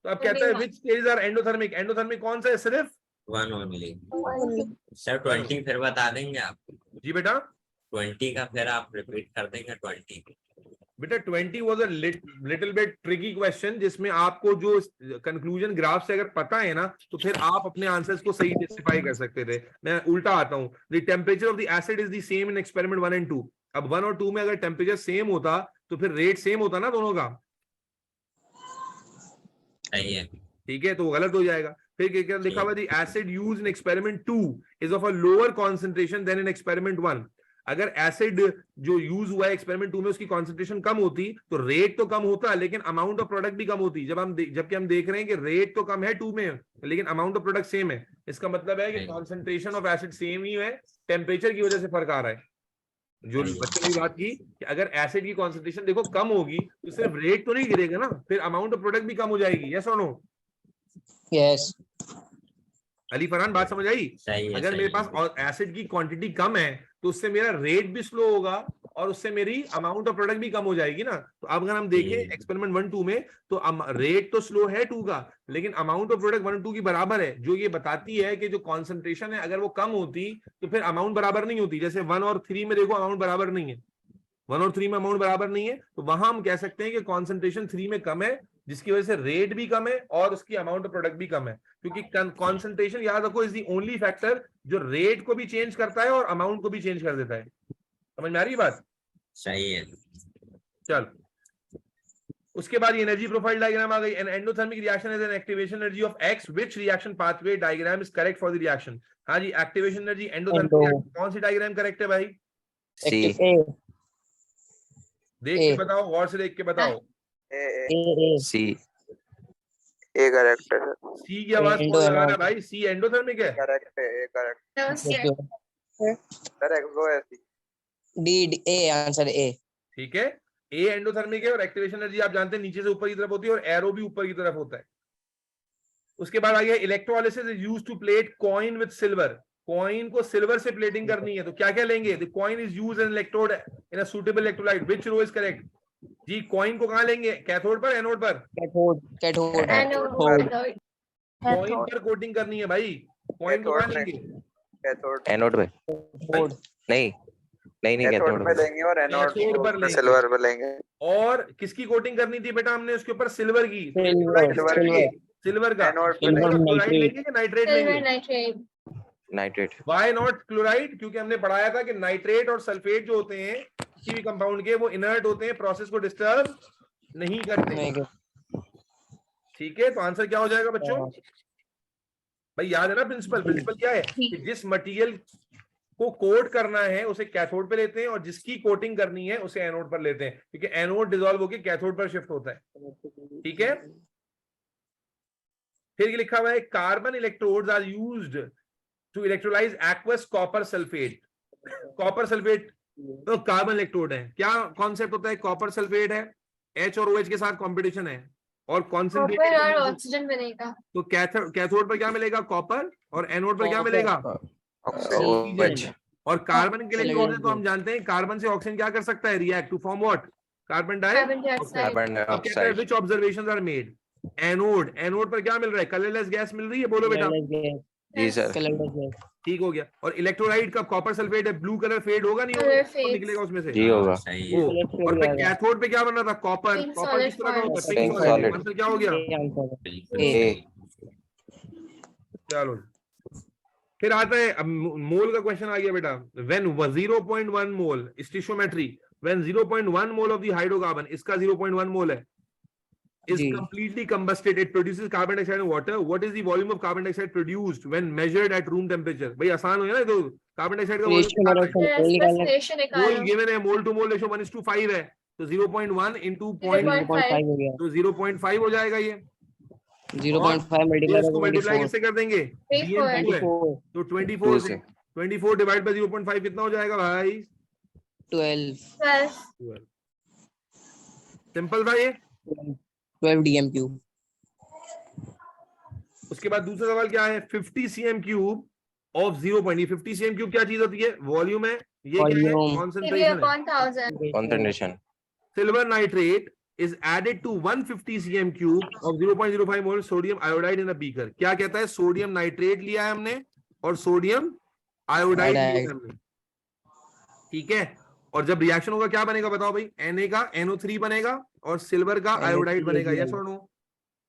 तो अब कहता है which stages are endothermic? Endothermic कौन सा है? सिर्फ 1 only। सर 20 फिर बता देंगे आप? जी बेटा। 20 का फिर आप रिपीट कर देंगे 20। बेटा 20 was a little bit tricky question जिसमें आपको जो कंक्लूजन ग्राफ से अगर पता है ना तो फिर आप अपने आंसर्स को सही जस्टिफाई कर सकते थे। मैं उल्टा आता हूँ। The temperature of the acid is the same in experiment 1 and 2। अब 1 और 2 में अगर टेम्परेचर सेम होता तो फिर रेट सेम होता ना दोनों का। सही है। ठीक है, तो वो गलत हो जाएगा। फिर क्या लिखा हुआ? The acid used in experiment 2 is of a lower concentration than in experiment 1। अगर एसिड जो यूज हुआ है एक्सपेरिमेंट 2 में उसकी कॉन्सेंट्रेशन कम होती तो रेट तो कम होता लेकिन अमाउंट ऑफ प्रोडक्ट भी कम होती। जबकि हम देख रहे हैं कि रेट तो कम है 2 में लेकिन अमाउंट ऑफ प्रोडक्ट सेम है। इसका मतलब है कि कॉन्सेंट्रेशन ऑफ एसिड सेम ही है, टेम्परेचर की वजह से फर्क आ रहा है। जो बच्चे ने बात की कि अगर एसिड की कॉन्सेंट्रेशन देखो कम होगी तो सिर्फ रेट तो नहीं गिरेगा ना, फिर अमाउंट ऑफ प्रोडक्ट भी कम हो जाएगी। यस और नो? यस। अली फरहान बात समझ आई? सही है। अगर मेरे पास एसिड की क्वांटिटी कम है तो उससे मेरा रेट भी स्लो होगा और उससे मेरी अमाउंट ऑफ प्रोडक्ट भी कम हो जाएगी ना। तो अब अगर हम देखें एक्सपेरिमेंट 1 2 में तो रेट तो स्लो है 2 का लेकिन अमाउंट ऑफ प्रोडक्ट 1 2 की बराबर है, जो ये बताती है कि जो कॉन्सेंट्रेशन है अगर वो कम होती तो फिर अमाउंट बराबर नहीं होती। जैसे 1 और 3 में देखो अमाउंट बराबर नहीं है, 1 और 3 में अमाउंट बराबर नहीं है तो वहां हम कह सकते हैं कि कॉन्सेंट्रेशन 3 में कम है जिसकी वजह से रेट भी कम है और उसकी अमाउंट ऑफ प्रोडक्ट भी कम है। क्योंकि कॉन्सेंट्रेशन याद रखो इज द ओनली फैक्टर जो रेट को भी चेंज करता है और अमाउंट को भी चेंज कर देता है। समझ में आ रही बात? सही है। चल उसके बाद एनर्जी प्रोफाइल डायग्राम आ गई। An endothermic reaction is an activation energy of x which reaction pathway diagram is correct for the reaction. हाँ जी, एक्टिवेशन एनर्जी एंडोथर्मिक कौन सी डायग्राम करेक्ट है भाई? सी देख के बताओ, गौर से देख के बताओ। सी ए करेक्ट है सी की आवाज कौन लगा रहा है भाई? सी एंडोथर्मिक है। करेक्ट है A correct No, sir. Sir एक्सो है C D A answer A. ठीक है, ए एंडोथर्मिक है और एक्टिवेशन एनर्जी आप जानते हैं नीचे से ऊपर की तरफ होती है और एरो भी ऊपर की तरफ होता है। उसके बाद आ गया electrolysis is used to plate coin with silver. Coin को सिल्वर से प्लेटिंग करनी है तो क्या क्या लेंगे? The coin is used an electrode in a suitable electrolyte which row is correct? जी, कॉइन को कहां लेंगे? कैथोड पर, एनोड पर? Cathode Anode. कॉइन पर कोटिंग करनी है भाई। कॉइन को कहां कैथोड लेंगे? कैथोड एनोड पे नहीं कैथोड कैथोड पे लेंगे और कैथोड पर एनोड लेंगे। सिल्वर पे लेंगे। और किसकी कोटिंग करनी थी बेटा हमने उसके ऊपर? सिल्वर की। सिल्वर सिल्वर का एनोड पे सिल्वर लेंगे। क्लोराइड लेंगे कि नाइट्रेट Silver लेंगे? nitrate. Nitrate why not chloride? क्योंकि हमने पढ़ाया था कि नाइट्रेट और सल्फेट जो होते हैं किसी भी कंपाउंड के, वो इनर्ट होते हैं, प्रोसेस को डिस्टर्ब नहीं करते। ठीक है, तो आंसर क्या हो जाएगा बच्चों? भाई याद है ना प्रिंसिपल? प्रिंसिपल क्या है कि जिस मटेरियल को कोट करना है उसे कैथोड पे लेते हैं और जिसकी कोटिंग करनी है उसे एनोड पर लेते हैं, क्योंकि एनोड डिसॉल्व होकर कैथोड पर शिफ्ट होता है। ठीक है, फिर ये लिखा हुआ है carbon electrodes are used to electrolyze aqueous copper sulphate. Copper sulphate तो कार्बन इलेक्ट्रोड है। क्या कॉन्सेप्ट होता है? कॉपर सल्फेट है, H और OH के साथ कंपटीशन है और Copper और कॉन्सेंट्रेट। oxygen बनेगा। तो कैथोड पर क्या मिलेगा? कॉपर। और एनोड पर क्या मिलेगा? ऑक्सीजन और कार्बन के इलेक्ट्रोड तो हम जानते हैं कार्बन से ऑक्सीजन क्या कर सकता है? React to form what? Carbon Carbon dioxide. dioxide. Carbon dioxide which observations are made? Anode पर क्या मिल रहा है? कलरलेस गैस मिल रही है, बोलो बेटा। जी सर ठीक हो गया। और इलेक्ट्रोलाइट का कॉपर सल्फेट है, ब्लू कलर फेड होगा नहीं Color होगा? fades. तो निकलेगा उसमें से। जी होगा सही है। ओ, और फिर कैथोड पे क्या बन रहा था? कॉपर। Pink कॉपर solid किस तरह का होता है? Pink pink solid. solid. Answer क्या हो गया? बिल्कुल ए। सही। चलो, फिर आता है अब मोल का क्वेश्चन आ गया बेटा। When 0.1 mole stoichiometry, when 0.1 mole of the hydrocarbon, इसका 0.1 मोल है, is ji. completely combusted, it produces carbon dioxide and water. What is the volume of carbon dioxide produced when measured at room temperature? भाई आसान हो गया ना, तो carbon dioxide का Yes, ratio मोल निकालो। गिवन है, मोल टू मोल रेशियो 1:5 है, तो 0.1 into 0.5 हो गया। तो 0.5 हो जाएगा ये। 0.5 तो इसको मल्टीप्लाई मल्टीप्लाई किससे कर देंगे? 24. BN2 है, तो 24 से 24 डिवाइड बाय 0.5 कितना हो जाएगा भाई? 12 सिंपल था ये। 12 dm cube। उसके बाद दूसरा सवाल क्या है? 50 cm cube of 50 cm cube क्या चीज होती है? वॉल्यूम है। ये क्या है? Volume. कॉन्सेंट्रेशन है। upon 1000. Concentration Silver nitrate is added to 150 cm cube of 0.05 mole sodium iodide in a beaker. क्या कहता है? सोडियम नाइट्रेट लिया है हमने और सोडियम आयोडाइड लिया है हमने। ठीक है, और जब रिएक्शन होगा क्या बनेगा बताओ भाई? Na का NO3 बनेगा और सिल्वर का आयोडाइड बनेगा। यस और नो?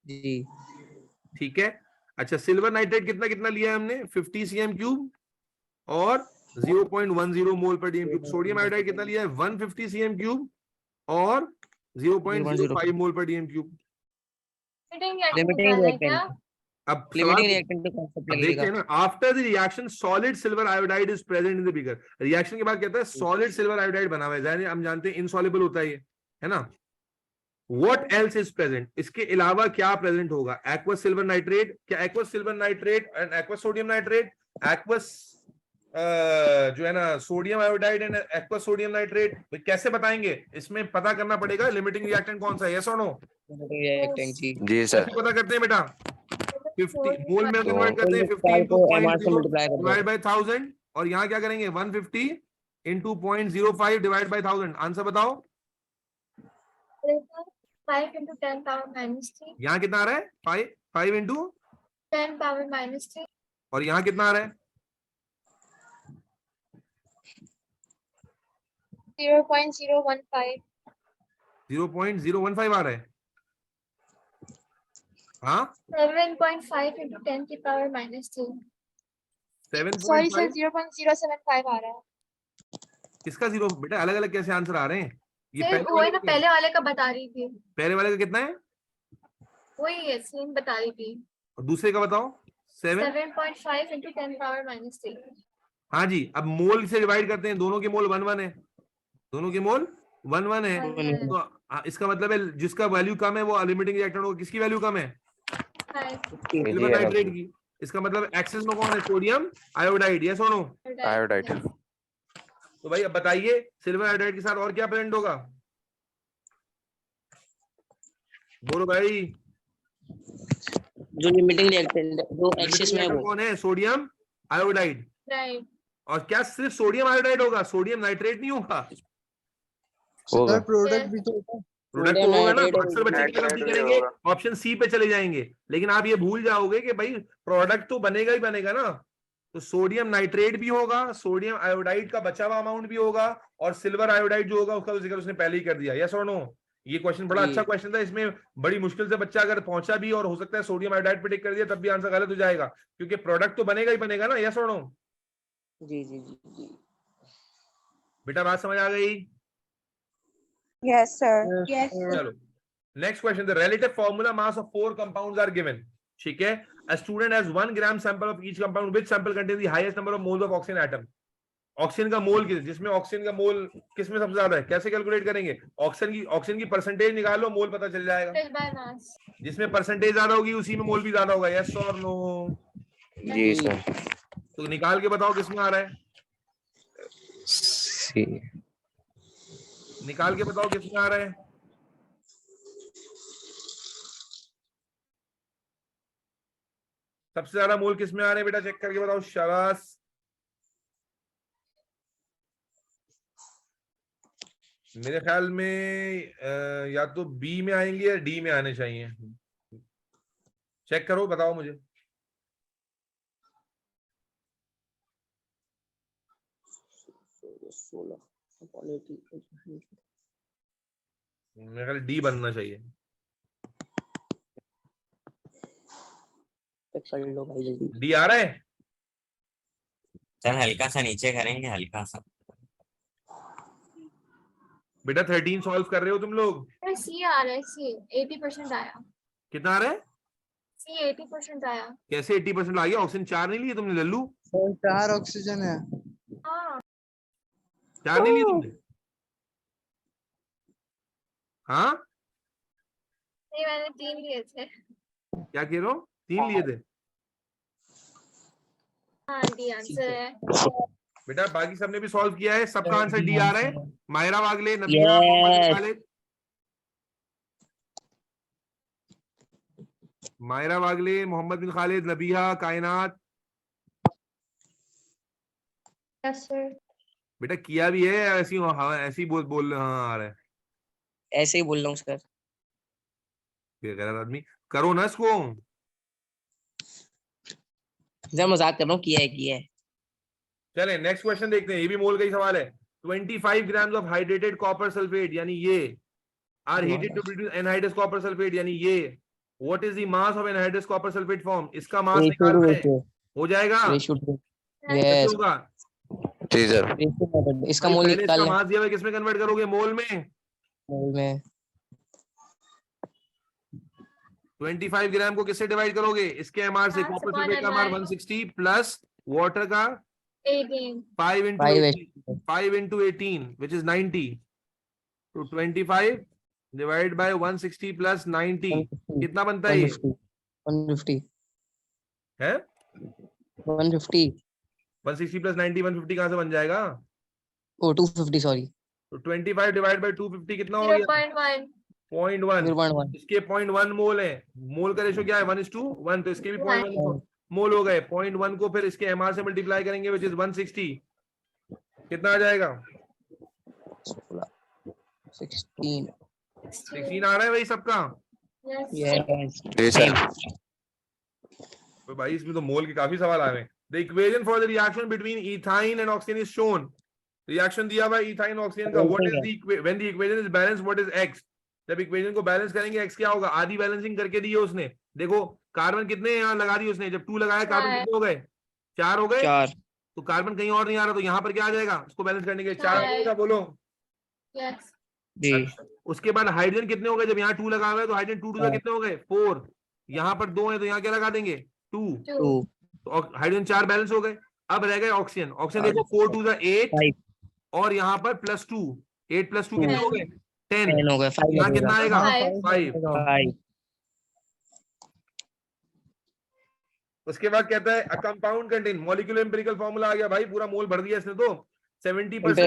जी। ठीक है, अच्छा सिल्वर नाइट्रेट कितना कितना लिया है हमने? 50 cm क्यूब और 0.10 मोल पर डीएम क्यूब। सोडियम आयोडाइड कितना लिया है? 150 cm क्यूब और 0.05 मोल पर डीएम क्यूब। Limiting reactant. अब लिमिटिंग रिएक्टेंट का कांसेप्ट देखते लगेगा। हैं ना, after the reaction solid silver iodide is present in the beaker. Reaction के बाद कहता है सॉलिड सिल्वर आयोडाइड बना हुआ है, हम जानते हैं इनसॉल्युबल होता है ये, है ना। What else is present? इसके अलावा क्या प्रेजेंट होगा? Aqueous silver nitrate. क्या aqueous silver nitrate and aqueous sodium nitrate? Aqueous जो है ना sodium iodide and aqueous sodium nitrate. कैसे बताएंगे? इसमें पता करना पड़ेगा लिमिटिंग रिएक्टेंट कौन सा है। यस और नो? रिएक्टेंट जी। जी सर। कैसे पता करते हैं बेटा? 50 मोल में कन्वर्ट करते हैं, 50 50 को MR से मल्टीप्लाई कर डिवाइड बाय 1000 और यहाँ क्या करेंगे? 150 into 0.05 डिवाइड बाय 1000। आंसर बताओ। 5 into 10 power minus 3. यहाँ कितना आ रहा है? 5 into 10 power minus 3. और यहाँ कितना आ रहा है? 0.015. 0.015 आ रहा है। हाँ 7.5 into 10 की power minus 3. 7.5 0.075 आ रहा है. किसका जीरो? बेटा अलग अलग कैसे आंसर आ रहे हैं? ये सिर्फ वो है ना, पहले वाले का बता रही थी, पहले वाले का कितना है वही है सेम बता रही थी। और दूसरे का बताओ 7। 7.5 into 10 power minus 3। हाँ जी, अब मोल से डिवाइड करते हैं, दोनों के मोल 1 है, दोनों के मोल 1 है। तो इसका मतलब है जिसका वैल्यू कम है वो लिमिटिंग रिएक्टेंट होगा। किसकी वैल्यू कम है? सिल्वर नाइट्रेट की। इसका मतलब एक्सेस में कौन है? Sodium iodide. यस और नो? आयोडाइड। तो भाई अब बताइए सिल्वर आयोडाइड के साथ और क्या प्रेजेंट होगा? बोलो भाई। जो लिमिटिंग रिएक्टेंट जो एक्सेस में है वो कौन है? Sodium iodide. राइट। और क्या सिर्फ सोडियम आयोडाइड होगा? सोडियम नाइट्रेट नहीं होगा? होगा। सर प्रोडक्ट भी तो होता है। प्रोडक्ट तो होगा ना। तो अक्सर बच्चे क्या नाइट्रेट गलती भी करेंगे, होगा। ऑप्शन सी पे चले जाएंगे, लेकिन आप ये भूल जाओगे कि भाई प्रोडक्ट तो बनेगा ही बनेगा ना। तो सोडियम नाइट्रेट भी होगा, सोडियम आयोडाइड का बचा हुआ अमाउंट भी होगा, और सिल्वर आयोडाइड जो होगा उसका तो जिक्र उसने पहले ही कर दिया। यस और नो? ये क्वेश्चन बड़ा अच्छा क्वेश्चन था, इसमें बड़ी मुश्किल से बच्चा अगर पहुंचा भी और हो सकता है सोडियम आयोडाइड पे टिक कर दिया तब भी आंसर गलत हो जाएगा, क्योंकि प्रोडक्ट तो बनेगा ही बनेगा ना। यस और नो? जी जी जी जी। बेटा बात समझ आ गई? Yes sir. चलो next question, the relative formula mass of 4 compounds are given. ठीक है, a student has 1 gram sample of each compound, which sample contains the highest number of moles of oxygen atom? Oxygen का मोल जिसमें oxygen का मोल किसमें सबसे ज्यादा है? कैसे कैलकुलेट करेंगे? ऑक्सीजन की परसेंटेज निकालो, मोल पता चल जाएगा। Fill by mass. जिसमें परसेंटेज ज्यादा होगी उसी में मोल भी ज्यादा होगा। यस और नो? जी सर। तो निकाल के बताओ किसमें आ रहा है, सी। निकाल के बताओ किसमें आ रहा है। सबसे ज्यादा मोल किसमें आ रहे हैं बेटा? चेक करके बताओ। शाबाश। मेरे ख्याल में या तो बी में आएंगे या डी में आने चाहिए। चेक करो, बताओ मुझे। मेरे ख्याल डी बनना चाहिए। कर लो भाई जल्दी। डी आ रहा है? सर हल्का सा नीचे करेंगे, हल्का सा। बेटा 13 सॉल्व कर रहे हो तुम लोग? सी आ रहा है, सी 80% आया। कितना आ रहा है? सी 80% आया। कैसे 80% आ गया? ऑक्सीजन 4 नहीं लिए तुमने लल्लू? सर 4 ऑक्सीजन है। हाँ 4 नहीं लिए तुमने? हाँ नहीं, मैंने 3 लिए थे। क्या कह रहे हो? 3 लिए थे? हाँ डी आंसर है। बेटा बाकी सबने भी सॉल्व किया है, सबका आंसर डी आ रहा है। मायरा वागले, नबीहा, मोहम्मद बिन खालिद, मायरा वागले, मोहम्मद बिन खालिद, नबीहा, कायनात। Yes sir. बेटा किया भी है ऐसी? हाँ ऐसी बोल हाँ आ रहा है। ऐसे ही बोल रहा हूँ सर। ये गलत आदमी, करो ना इसको। सर मजाक कर रहा हूँ, किया है। चले नेक्स्ट क्वेश्चन देखते हैं, ये भी मोल का ही सवाल है। 25 grams of hydrated copper sulphate यानी ये are heated to produce anhydrous copper sulphate यानी ये। What is the mass of anhydrous copper sulphate form? इसका मास निकालना है। हो जाएगा? कैसे होगा? जी सर। इसका मोल पहले इसका निकालना मास दिया हुआ है, किसमें कन्वर्ट करोगे? मोल में। मोल में 25 ग्राम को किससे डिवाइड करोगे? इसके एमआर से। कॉपर सल्फेट का एमआर 160 प्लस वाटर का 18। 5 into 18 which is 90. तो 25 divided by 160 plus 90 कितना बनता है? 150 है 150 160 plus 90 150 कहाँ से बन जाएगा? ओ 250 सॉरी। तो 25 divided by 250 कितना हो गया? 0.1। 0.1। इसके 0.1 मोल है। मोल का रेशो क्या है? 1:1। तो इसके भी 0.1 मोल हो गए। 0.1 को फिर इसके एमआर से मल्टीप्लाई करेंगे विच इज 160। कितना आ जाएगा? 16 आ रहा है भाई सबका? जी सर। तो भाई इसमें तो मोल के काफी सवाल आ रहे हैं। The equation for the reaction between ethyne and oxygen is shown. Reaction दिया हुआ इथाइन ऑक्सीजन का। What is the when the equation is balance what is x? जब इक्वेशन को बैलेंस करेंगे एक्स क्या होगा? आधी बैलेंसिंग करके दी है उसने। देखो कार्बन कितने यहाँ लगा दी उसने, जब 2 लगाया कार्बन कितने हो गए? 4 हो गए। 4 तो कार्बन कहीं और नहीं आ रहा, तो यहाँ पर क्या आ जाएगा? उसको बैलेंस करने के 4 आ जाएगा। बोलो यस जी उसके बाद हाइड्रोजन कितने हो गए, जब यहाँ 2 लगा हुआ है तो हाइड्रोजन 2 कितने हो गए 4, यहाँ पर 2 है तो यहाँ क्या लगा देंगे 2, 2 तो हाइड्रोजन 4 बैलेंस हो गए। अब रह गए ऑक्सीजन, ऑक्सीजन देखो 4 2 8 5 और यहाँ पर +2, 8 + 2 कितने हो गए 10, 10 हो गए, 5 यहाँ कितना आएगा 5 5। 5 उसके बाद कहता है a compound contain molecular empirical formula आ गया भाई, पूरा मोल भर दिया इसने तो 70%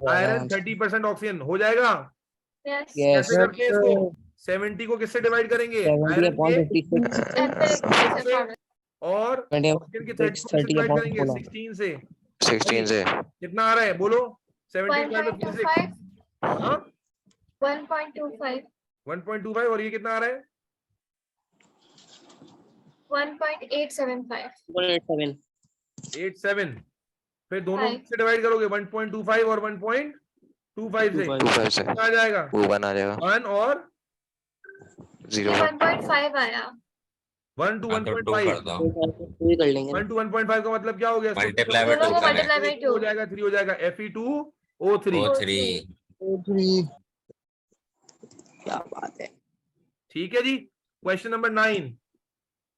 आयरन 30% ऑक्सीजन हो जाएगा। यस यस कैसे करते हैं इसको, 70 को किससे डिवाइड करेंगे 70 आयरन upon के 56 और 20 ऑक्सीजन के 30 को 30 डिवाइड upon करेंगे 16 16 से। 16 से कितना आ रहा है बोलो 75 में 6 1.25 हाँ 1.25 1.25 और ये कितना आ रहा है 1.875 87। फिर दोनों Five. से डिवाइड करोगे 1.25 और 1.25 से 25 से कितना आ जाएगा वो बना जाएगा 1 और 0 1.5 आया 1 to हाँ, तो 2 1.5 कर दो, भी कर लेंगे 1 to 1.5 का मतलब क्या हो गया Multiply by दोनों को 2 करें। मल्टीप्लाई बाय 2 हो जाएगा 3 हो जाएगा Fe2O3 O3 3 क्या बात है। ठीक है जी। Question number 9,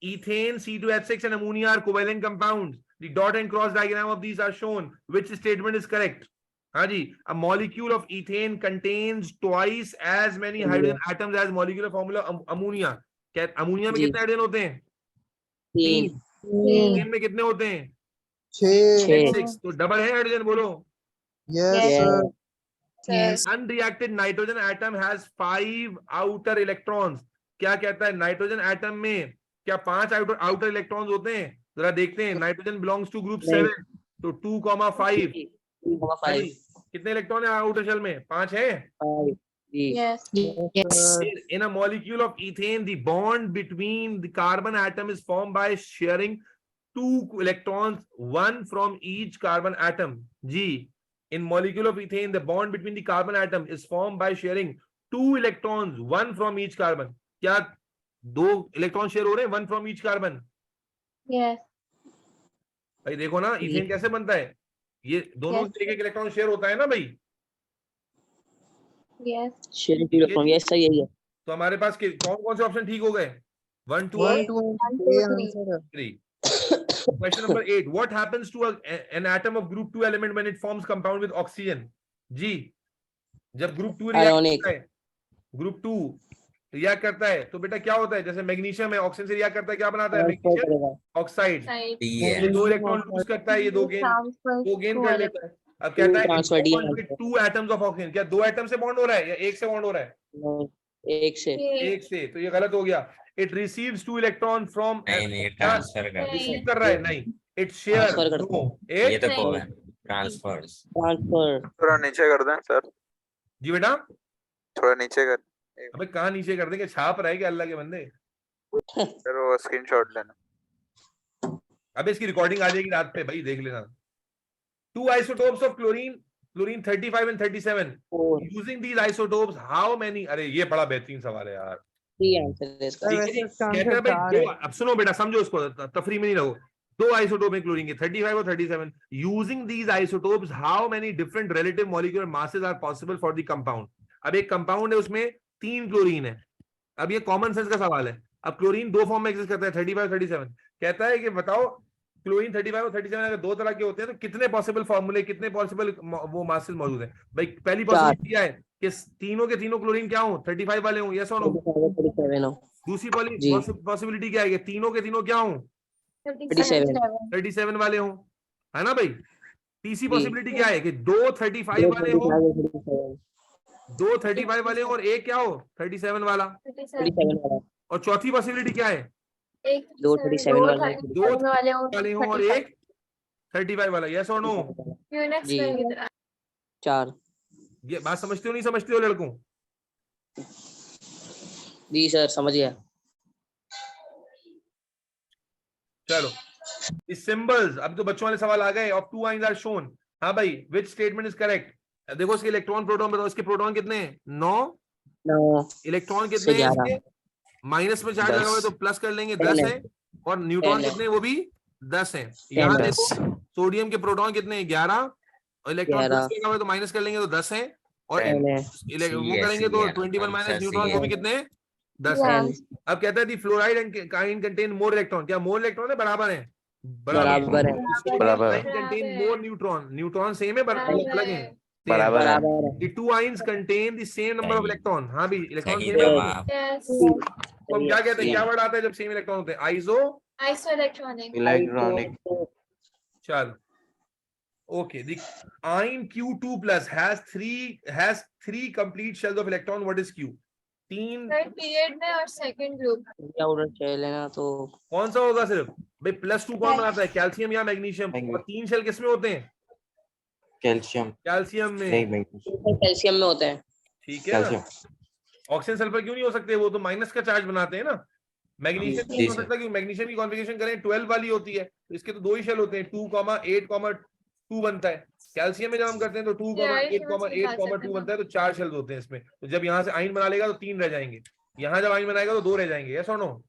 ethane C2H6 and ammonia are covalent compounds, the dot and cross diagram of these are shown, which statement is correct? हाँ जी, a molecule of ethane contains twice as many hydrogen atoms as molecular formula ammonia। क्या ammonia में जी। कितने hydrogen होते हैं 3 ethane में कितने होते हैं 6 6, तो डबल है हाइड्रोजन बोलो। Yes sir Yes. Unreacted nitrogen atom has 5 outer electrons। क्या कहता है नाइट्रोजन एटम में क्या 5 आउटर इलेक्ट्रॉन्स होते हैं, जरा देखते हैं। नाइट्रोजन बिलोंग्स टू ग्रुप 7 तो 2,5 कितने इलेक्ट्रॉन है आउटर शेल में 5 है। Yes. In a molecule of ethane the bond between the carbon atom is formed by sharing 2 electrons, one from each carbon atom। Ji, in molecule of ethane the bond between the carbon atom is formed by sharing 2 electrons, one from each carbon। क्या 2 electron share हो रहे हैं 1 from each carbon। Yes. भाई देखो ना ethane कैसे बनता है, ये दोनों Yes. एक इलेक्ट्रॉन शेयर होता है ना भाई। Yes. शेयरिंग इलेक्ट्रॉन, यस सही है ये। तो हमारे पास कौन कौन से ऑप्शन ठीक हो गए 1 2 1 और 2 1, 2, 3. आंसर है 3। Question number 8, what happens to an atom of group 2 element when it forms compound with oxygen? जी, जब ग्रुप 2 Ionic. रिएक्ट करता है, ग्रुप 2 रिएक्ट करता है तो बेटा क्या होता है, जैसे मैग्नीशियम है ऑक्सीजन से रिएक्ट करता है, क्या बनाता है ट्रांसफर मैग्नीशियम करेगा। ऑक्साइड। Side. D ये है 2 इलेक्ट्रॉन लूज करता है, ये 2 गेन Transfer कर लेता है। अब कहता है Transfer D bond with 2 atoms of oxygen, क्या 2 एटम से बॉन्ड हो रहा है या एक से बॉन्ड हो रहा है, एक से एक से, तो ये गलत हो गया। इट रिसीव्स 2 इलेक्ट्रॉन फ्रॉम, नहीं ट्रांसफर कर रिसीव कर रहा है नहीं, इट शेयर Transfer करता है। ये तो नहीं। को है ट्रांसफर्स। ट्रांसफर थोड़ा नीचे कर दें सर, जी बेटा। थोड़ा नीचे कर अबे कहाँ नीचे कर देंगे, छाप रहे क्या अल्लाह के बंदे। सर, वो स्क्रीनशॉट लेना। अबे इसकी रिकॉर्डिंग आ जाएगी रात पे भाई, देख लेना। 2 isotopes of chlorine 35 and 37, 4 using these isotopes how many, अरे ये बड़ा बेहतरीन सवाल है यार। 3 आंसर है इसका। ठीक है वैसे जी, इसका कहते हैं आंसर भाई 4 दो, अब सुनो बेटा समझो इसको, तफरी में नहीं रहो। 2 आइसोटोप है क्लोरीन के 35 और 37, using these isotopes how many different relative molecular masses are possible for the compound. अब एक कंपाउंड है उसमें 3 क्लोरीन है, अब ये कॉमन सेंस का सवाल है। अब क्लोरीन 2 फॉर्म में एग्जिस्ट करता है 35 37, कहता है कि बताओ क्लोरीन 35 और 37 अगर 2 तरह के होते हैं तो कितने पॉसिबल फॉर्मूले, कितने पॉसिबल वो मासेस मौजूद है। भाई पहली पॉसिबिलिटी क्या है कि तीनों के तीनों क्लोरीन क्या हो 35 वाले हों, यस और नो। 37 हो। दूसरी जी। पॉसिबिलिटी क्या है कि तीनों के तीनों क्या हों 37 37 वाले हों, है ना भाई। तीसरी जी। पॉसिबिलिटी क्या है कि 2 35 वाले हो, 2 35 वाले हो और एक क्या हो 37 वाला। 37 वाला। और चौथी पॉसिबिलिटी क्या है 2 37 वाला। 2 वाले हो और एक 35 वाला, यस और नो। जी। 4 ये बात समझते हो नहीं समझते हो लड़कों। जी सर समझ गया। चलो इस सिंबल्स, अब तो बच्चों वाले सवाल आ गए। ऑफ 2 आइंस आर शोन, हाँ भाई विच स्टेटमेंट इज करेक्ट। देखो इसके इलेक्ट्रॉन प्रोटॉन बताओ, इसके प्रोटॉन कितने हैं 9, 9 इलेक्ट्रॉन कितने हैं 11 इसके, माइनस में चार्ज 10 लगा हुआ है तो प्लस कर लेंगे 10 10 है। है, और न्यूट्रॉन 10 है। कितने वो भी 10 है। यहाँ 10 देखो सोडियम के प्रोटॉन कितने हैं 11, और इलेक्ट्रॉन 11 प्लस लगा हुआ है तो माइनस कर लेंगे तो 10 है। और Ten. वो करेंगे तो 21 माइनस न्यूट्रॉन वो भी कितने 10 Yeah. अब कहता है दी फ्लोराइड एंड काइन कंटेन मोर इलेक्ट्रॉन, क्या मोर इलेक्ट्रॉन है बराबर है बराबर है बराबर। Contain more neutron, neutron same है अलग है बराबर है। बराबर है The two ions contain the same number of सही। electron. हाँ भी इलेक्ट्रॉन सही सेम है। जवाब। Yes. तो हम क्या कहते हैं, सही। क्या वर्ड आता है जब सेम इलेक्ट्रॉन होते हैं? आइसो। Isoelectronic. इलेक्ट्रॉनिक। चल okay the ion Q2 plus has three complete shells of electron. What is Q? तीन Third period में और second group. आउटर शेल है ना, तो कौन सा होगा सिर्फ भाई +2 कौन बनाता है, कैल्शियम या मैग्नीशियम? और तीन शेल किसमें होते हैं? कैल्शियम कैल्शियम में। नहीं मैग्नीशियम कैल्शियम में होता है। ठीक है ना? कैल्शियम ऑक्सीजन सल्फर क्यों नहीं हो सकते, वो तो माइनस का चार्ज बनाते हैं ना। मैग्नीशियम जी नहीं हो सर। सकता क्योंकि मैग्नीशियम की कॉन्फ़िगरेशन करें 12 वाली होती है, तो इसके तो दो ही शेल होते हैं 2,8,2 बनता है। कैल्शियम में जब हम करते हैं तो 2,8,8,2 बनता है, तो 4 शेल्स होते हैं इसमें। तो जब यहाँ से आयन बना लेगा तो 3 रह जाएंगे, यहाँ जब आयन बनाएगा तो 2 रह जाएंगे। यस और नो?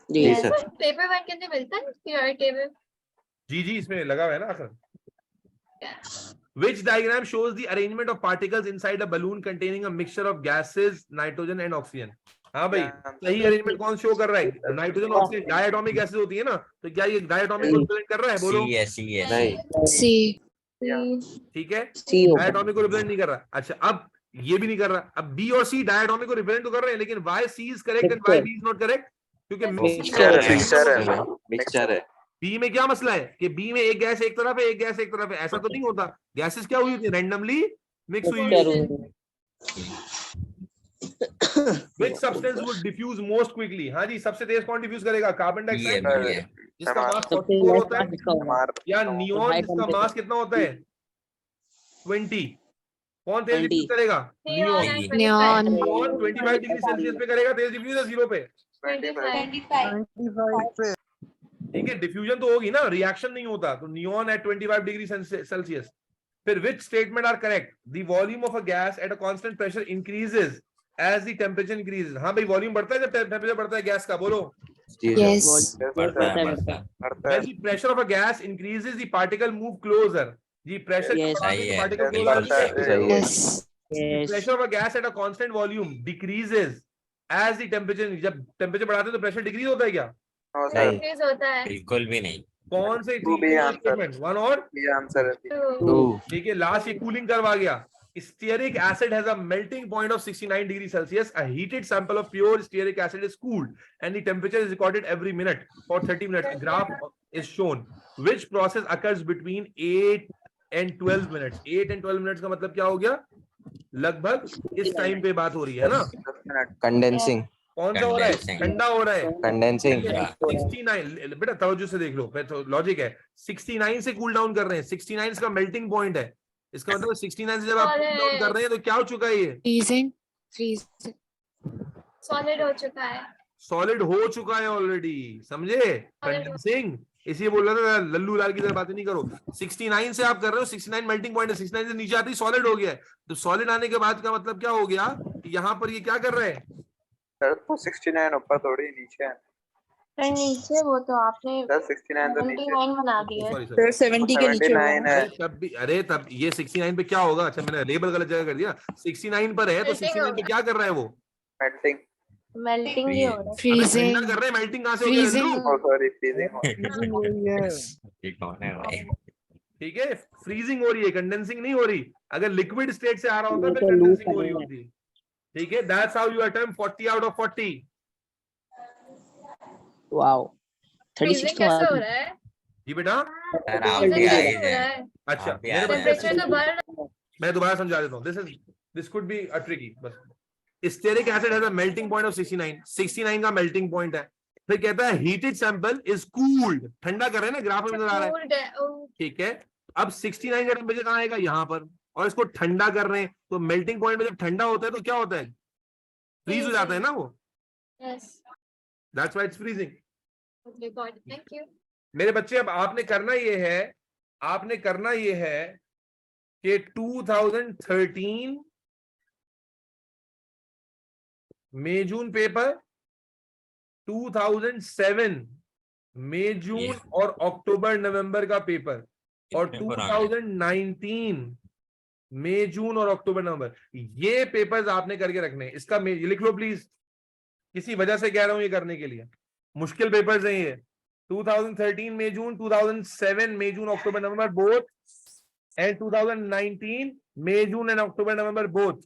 जी जी Yes. सर। Paper one के अंदर मिलता है periodic table. जी इसमें लगा हुआ है ना आखिर। Which diagram shows the arrangement of particles inside a balloon containing a mixture of gases, nitrogen and oxygen? हाँ भाई, सही अरेंजमेंट कौन शो कर रहा है? नाइट्रोजन ऑक्सीजन डायटोमिक गैसेस होती है ना, तो क्या ये डायटोमिक को रिप्रेजेंट कर रहा है? बोलो। सी है नहीं C. ठीक है, सी होगा। डायटोमिक को रिप्रेजेंट नहीं कर रहा। अच्छा अब ये भी नहीं कर रहा। अब बी और सी डायटोमिक को रिप्रेजेंट तो कर रहे हैं, लेकिन why C is correct and why B is not correct? क्योंकि मिक्सचर है। बी में क्या मसला है कि बी में एक गैस एक तरफ है, एक गैस एक तरफ है, ऐसा तो नहीं होता। गैसेस क्या हुई होती है? रैंडमली मिक्स हुई होती है। Which substance would diffuse most quickly? हाँ जी, सबसे तेज कौन डिफ्यूज करेगा? कार्बन डाइऑक्साइड, जिसका मास 44 होता है, या नियॉन जिसका मास कितना होता है 20? कौन तेज 20 डिफ्यूज करेगा? Neon. Neon. Neon 25 degree Celsius पे करेगा तेज डिफ्यूज है 0 पे? 25. 25 पे। ठीक है, डिफ्यूजन तो होगी ना, रिएक्शन नहीं होता। तो नियॉन एट 25 डिग्री सेल्सियस। फिर which statement are correct? The volume of a gas at a constant pressure increases as the temperature increases. हाँ भाई, वॉल्यूम बढ़ता है जब टेम्परेचर बढ़ता है गैस का। बोलो। Yes. When the pressure of a gas increases, the particle move closer. जी pressure Yes. Particle Yes. Closer. Yes. pressure of a gas at a constant volume decreases as the temperature, जब temperature बढ़ाते हैं तो pressure decrease होता है क्या? Increase होता है. बिल्कुल भी नहीं। कौन से Two B answer. वन और आंसर है। Two. ठीक है, लास्ट ये कूलिंग करवा गया। Stearic acid has a melting point of 69 degrees Celsius. A heated sample of pure stearic acid is cooled and the temperature is recorded every minute for 30 minutes. A graph is shown. Which process occurs between 8 and 12 minutes? 8 and 12 minutes का मतलब क्या हो गया? लगभग इस time पे बात हो रही है ना। कंडेंसिंग कौन सा हो रहा है? Condensing. ठंडा हो रहा है। कंडेंसिंग 69 बेटा तवज्जो से देख लो, तो लॉजिक है। 69 से कूल डाउन कर रहे हैं, 69 इसका मेल्टिंग पॉइंट है। इसका मतलब 69 से जब आप कूल डाउन कर रहे हैं तो क्या हो चुका है? ये Freezing. Solid हो चुका है. सॉलिड हो चुका है ऑलरेडी, समझे? कंडेंसिंग, इसलिए बोल रहा था लल्लू लाल की तरह बातें नहीं करो। 69 से आप कर रहे हो, 69 मेल्टिंग पॉइंट है, 69 से नीचे आते ही सॉलिड हो गया है। तो सॉलिड आने के बाद का मतलब क्या हो गया? यहाँ पर ये क्या कर रहे हैं? सर तो 69 ऊपर थोड़ी नीचे है। सर नीचे वो तो आपने सर 69 तो नीचे 79 बना दिया है। सॉरी सर, 70 के नीचे 79 है। तब भी अरे तब ये 69 पे क्या होगा? अच्छा मैंने लेबल गलत जगह कर दिया। 69 पर है तो 69 पे क्या कर रहा है वो? मेल्टिंग। मेल्टिंग ही हो रहा है। Freezing. ठंडा कर रहे हैं, मेल्टिंग कहाँ से हो गया? लल्लू? ओ सॉरी फ्रीजिंग। ये कौन है भाई? ठीक है, फ्रीजिंग हो रही है, कंडेंसिंग नहीं हो रही। अगर लिक्विड स्टेट से आ रहा होता तो कंडेंसिंग हो रही होती। ठीक है, that's how you attempt 40 out of 40। Wow. Freezing 36 कैसे हो तो रहा है? जी बेटा, सर आप Freezing भी कैसे आए हो रहा हैं। है? अच्छा आप भी मेरे आ रहे हैं। बच्चे Temperature तो बढ़ रहा है. मैं दोबारा समझा देता हूँ। This could be a tricky. बस stearic acid has a melting point of 69, 69 का मेल्टिंग पॉइंट है। फिर कहता है हीटेड सैंपल इज कूल्ड, ठंडा कर रहे हैं ना, ग्राफ में नजर आ रहा है। Cooled है. Oh. ठीक है, अब 69 का टेम्परेचर कहाँ आएगा? यहाँ पर, और इसको ठंडा कर रहे हैं। तो मेल्टिंग पॉइंट में जब ठंडा होता है तो क्या होता है? फ्रीज हो जाता है ना वो। Yes. That's why it's freezing. Okay, got it. Thank you. मेरे बच्चे, अब आपने करना ये है कि 2013 मई जून पेपर, 2007 मई जून और अक्टूबर नवंबर का पेपर, और 2019 मई जून और अक्टूबर नवंबर, ये पेपर्स आपने करके रखने हैं। इसका ये लिख लो प्लीज, किसी वजह से कह रहा हूं ये करने के लिए, मुश्किल पेपर्स हैं ये। 2013 May June, 2007 May June October November both, and 2019 May June and October November both.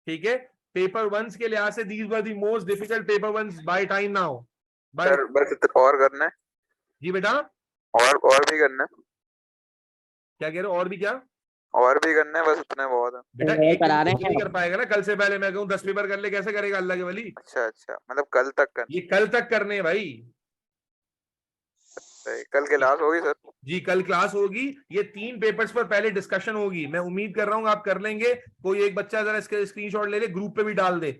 ठीक है, पेपर वंस के लिहाज से these were the most difficult paper ones by time now. Sir बस इतना और करना है, जी बेटा, और भी करना है, क्या कह रहे हो, और भी क्या? और भी करना है, बस इतना बहुत है। बेटा वो एक करा दिन रहे नहीं हैं। कर पाएगा ना, कल से पहले मैं कहूँ 10 पेपर कर ले, कैसे करेगा अल्लाह के वली? अच्छा अच्छा, मतलब कल तक करना ये कल तक करने हैं भाई। है, कल क्लास होगी सर? जी कल क्लास होगी, ये 3 पेपर्स पर पहले डिस्कशन होगी। मैं उम्मीद कर रहा हूँ आप कर लेंगे। कोई एक बच्चा जरा इसके स्क्रीनशॉट ले ले, ग्रुप पे भी डाल दे,